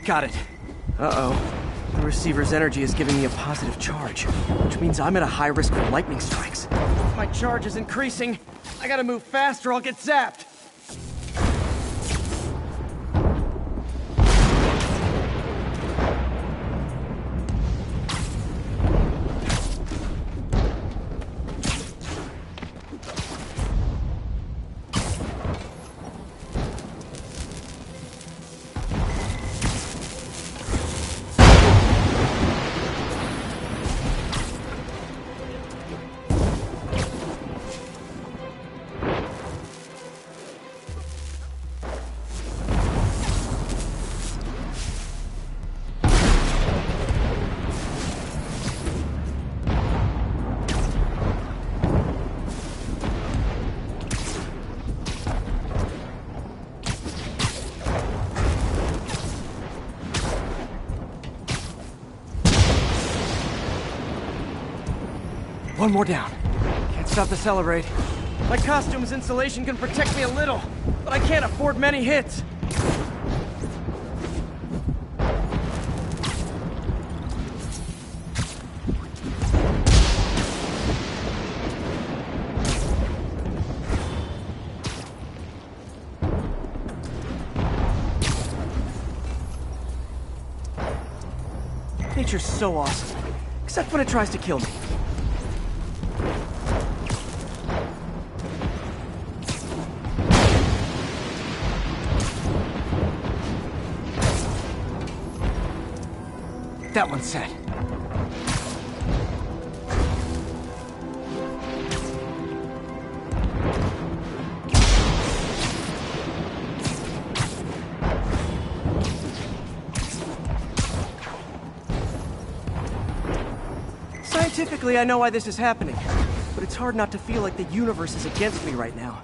Got it. Uh-oh. The receiver's energy is giving me a positive charge, which means I'm at a high risk for lightning strikes. My charge is increasing. I gotta move fast or I'll get zapped. One more down. Can't stop to celebrate. My costume's insulation can protect me a little, but I can't afford many hits. Nature's so awesome, except when it tries to kill me. That one's set. Scientifically, I know why this is happening, but it's hard not to feel like the universe is against me right now.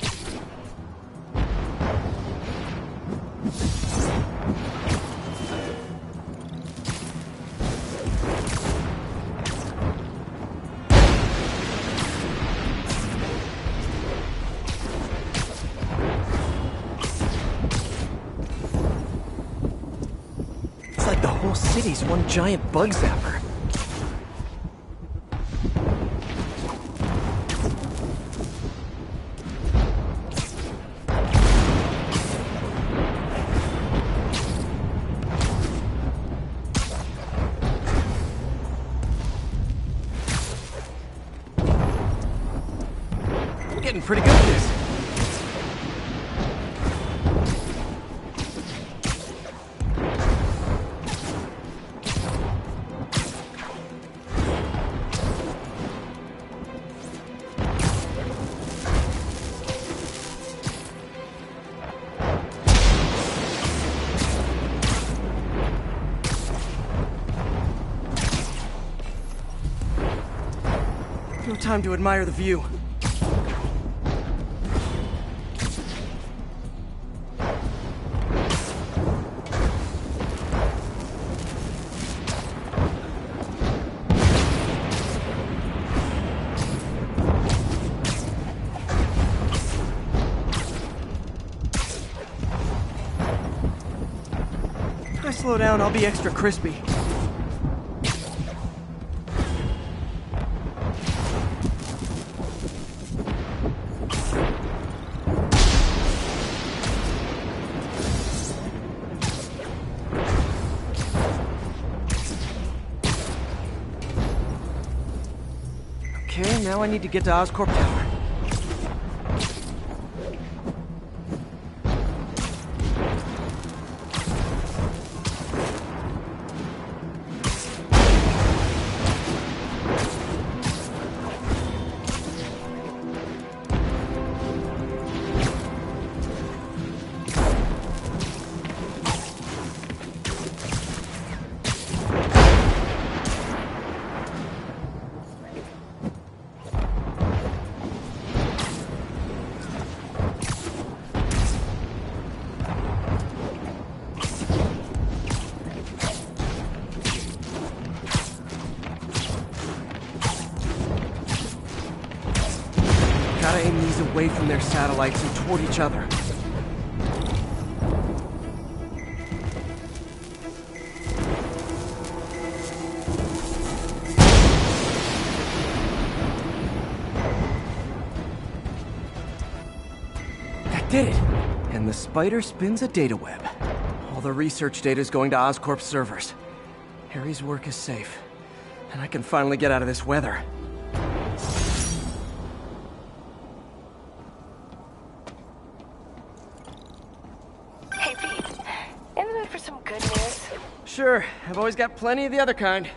It's like the whole city's one giant bug zapper. Getting pretty good at this. No time to admire the view. If I slow down, I'll be extra crispy. Okay, now I need to get to Oscorp Tower. Gotta aim these away from their satellites and toward each other. That did it! And the spider spins a data web. All the research data is going to Oscorp's servers. Harry's work is safe, and I can finally get out of this weather. Sure, I've always got plenty of the other kind.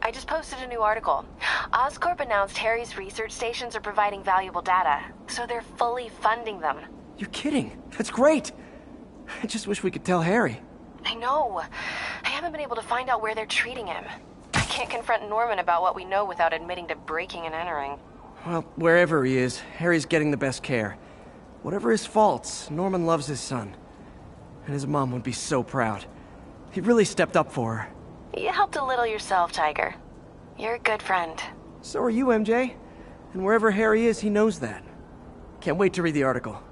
I just posted a new article. Oscorp announced Harry's research stations are providing valuable data, so they're fully funding them. You're kidding. That's great. I just wish we could tell Harry. I know. I haven't been able to find out where they're treating him. I can't confront Norman about what we know without admitting to breaking and entering. Well, wherever he is, Harry's getting the best care. Whatever his faults, Norman loves his son. And his mom would be so proud. He really stepped up for her. You helped a little yourself, Tiger. You're a good friend. So are you, MJ. And wherever Harry is, he knows that. Can't wait to read the article.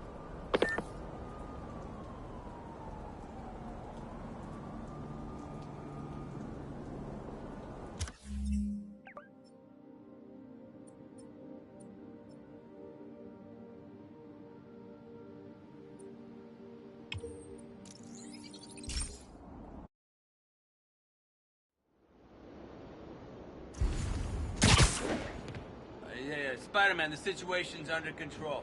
Spider-Man, the situation's under control.